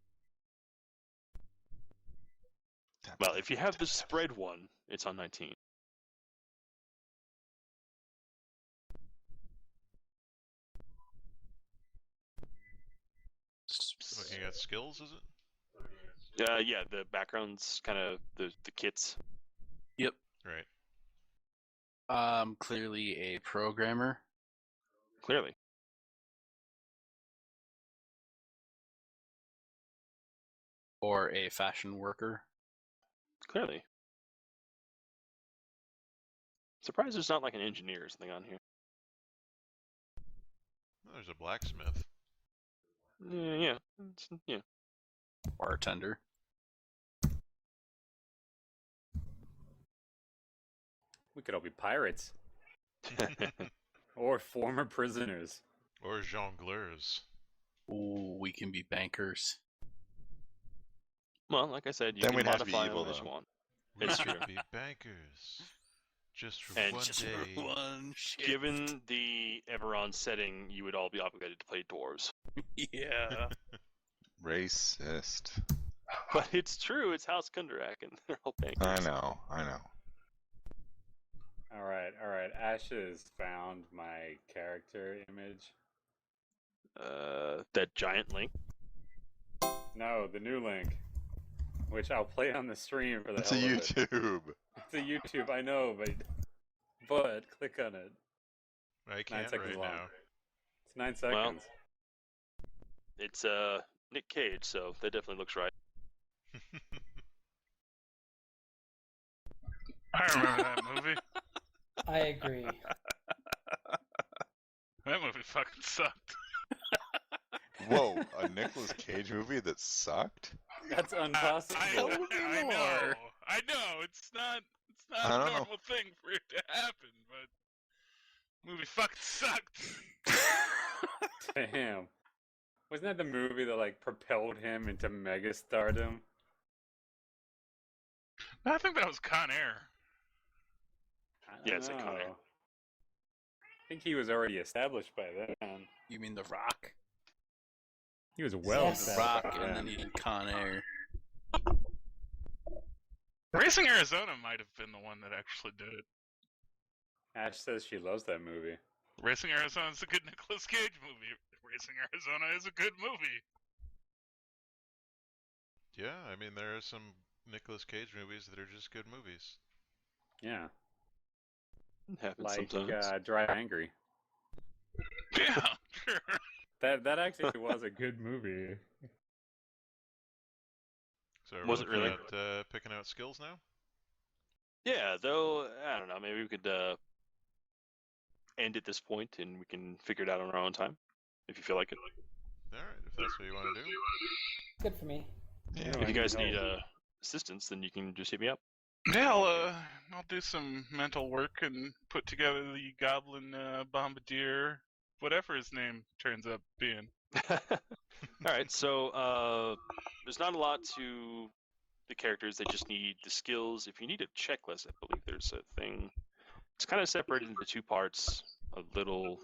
Speaker 1: Well, if you have the spread one, it's on 19.
Speaker 6: Looking at skills, is it?
Speaker 1: Yeah, the backgrounds, kind of the kits.
Speaker 5: Yep.
Speaker 6: Right.
Speaker 5: Clearly a programmer.
Speaker 1: Clearly.
Speaker 5: Or a fashion worker.
Speaker 1: Clearly. Surprised there's not an engineer or something on here.
Speaker 6: Well, there's a blacksmith.
Speaker 1: Yeah.
Speaker 5: Bartender.
Speaker 4: We could all be pirates. Or former prisoners.
Speaker 6: Or jongleurs.
Speaker 5: Ooh, we can be bankers.
Speaker 1: Well, like I said, you
Speaker 3: Then
Speaker 1: can
Speaker 3: we'd have to be
Speaker 1: modify
Speaker 3: evil,
Speaker 1: them as
Speaker 3: though.
Speaker 1: you want.
Speaker 6: We
Speaker 1: It's
Speaker 6: could
Speaker 1: true.
Speaker 6: be bankers. Just for
Speaker 1: And
Speaker 6: one
Speaker 5: Just
Speaker 6: day.
Speaker 5: for one shit.
Speaker 1: Given the Eberron setting, you would all be obligated to play dwarves.
Speaker 5: Yeah.
Speaker 3: Racist.
Speaker 1: But it's true, it's House Kundarak, and they're all bankers.
Speaker 3: I know.
Speaker 4: Alright. Ash has found my character image.
Speaker 1: That giant link.
Speaker 4: No, the new link. Which I'll play on the stream for the
Speaker 3: It's a
Speaker 4: hell of it.
Speaker 3: YouTube.
Speaker 4: It's a YouTube, I know, but click on it.
Speaker 6: I can't
Speaker 4: seconds
Speaker 6: right
Speaker 4: long.
Speaker 6: now.
Speaker 4: It's 9 seconds.
Speaker 1: It's Nick Cage, so that definitely looks right.
Speaker 2: I remember that movie.
Speaker 7: I agree.
Speaker 2: That movie fucking sucked.
Speaker 3: Whoa, a Nicolas Cage movie that sucked?
Speaker 4: That's impossible.
Speaker 2: I know. I know it's not
Speaker 3: I
Speaker 2: a
Speaker 3: don't know.
Speaker 2: normal thing for it to happen, but movie fucking sucked.
Speaker 4: Damn. Wasn't that the movie that like propelled him into megastardom?
Speaker 2: I think that was Con Air.
Speaker 4: I
Speaker 1: it's a Con Air.
Speaker 4: I think he was already established by then.
Speaker 5: You mean The Rock?
Speaker 4: He was well
Speaker 7: Yes.
Speaker 5: The
Speaker 4: established.
Speaker 5: Rock,
Speaker 4: by
Speaker 5: and
Speaker 4: then.
Speaker 5: then he did Con Air.
Speaker 2: Racing Arizona might have been the one that actually did it.
Speaker 4: Ash says she loves that movie.
Speaker 2: Racing Arizona is a good Nicolas Cage movie. Racing Arizona is a good movie.
Speaker 6: Yeah, I mean, there are some Nicolas Cage movies that are just good movies.
Speaker 4: Yeah.
Speaker 1: It happens
Speaker 4: Like
Speaker 1: sometimes.
Speaker 4: Drive Angry.
Speaker 2: Yeah, sure.
Speaker 4: That actually was a good movie.
Speaker 6: So are
Speaker 1: Was
Speaker 6: we
Speaker 1: it really?
Speaker 6: picking out skills now?
Speaker 1: Yeah, though, I don't know. Maybe we could end at this point and we can figure it out on our own time, if you feel like it.
Speaker 6: All right, if that's what you want to do.
Speaker 7: Good for me.
Speaker 3: Yeah.
Speaker 1: If you guys need assistance, then you can just hit me up.
Speaker 2: Yeah, I'll do some mental work and put together the Goblin Bombardier, whatever his name turns up being.
Speaker 1: All right, so there's not a lot to the characters. They just need the skills. If you need a checklist, I believe there's a thing. It's kind of separated into two parts. A little,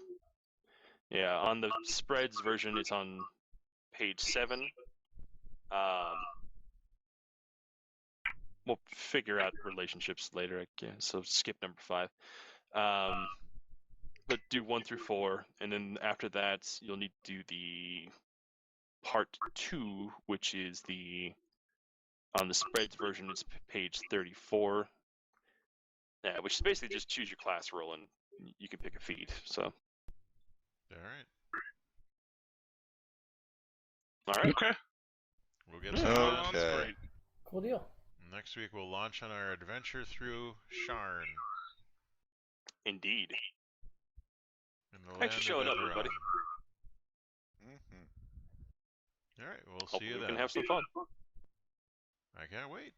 Speaker 1: yeah. On the spreads version, it's on page 7. We'll figure out relationships later, I guess. So skip number 5. But do 1 through 4, and then after that, you'll need to do the part 2, which is on the spreads version, it's page 34. Yeah, which is basically just choose your class role, and you can pick a feat. So.
Speaker 6: All right.
Speaker 1: All right.
Speaker 2: Okay.
Speaker 6: We'll get
Speaker 2: Sounds
Speaker 3: Okay.
Speaker 2: great.
Speaker 7: Cool deal.
Speaker 6: Next week we'll launch on our adventure through Sharn.
Speaker 1: Indeed.
Speaker 6: In the
Speaker 1: Thanks for
Speaker 6: land
Speaker 1: showing
Speaker 6: of
Speaker 1: up, everybody.
Speaker 3: Mm-hmm.
Speaker 6: All right, we'll see
Speaker 1: Hopefully
Speaker 6: you
Speaker 1: we
Speaker 6: then.
Speaker 1: can have some fun.
Speaker 6: I can't wait.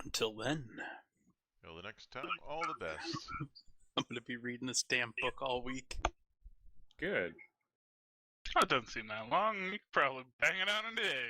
Speaker 5: Until then,
Speaker 6: Till the next time, all the best.
Speaker 5: I'm gonna be reading this damn book all week.
Speaker 4: Good.
Speaker 2: That doesn't seem that long. You could probably bang it out in a day.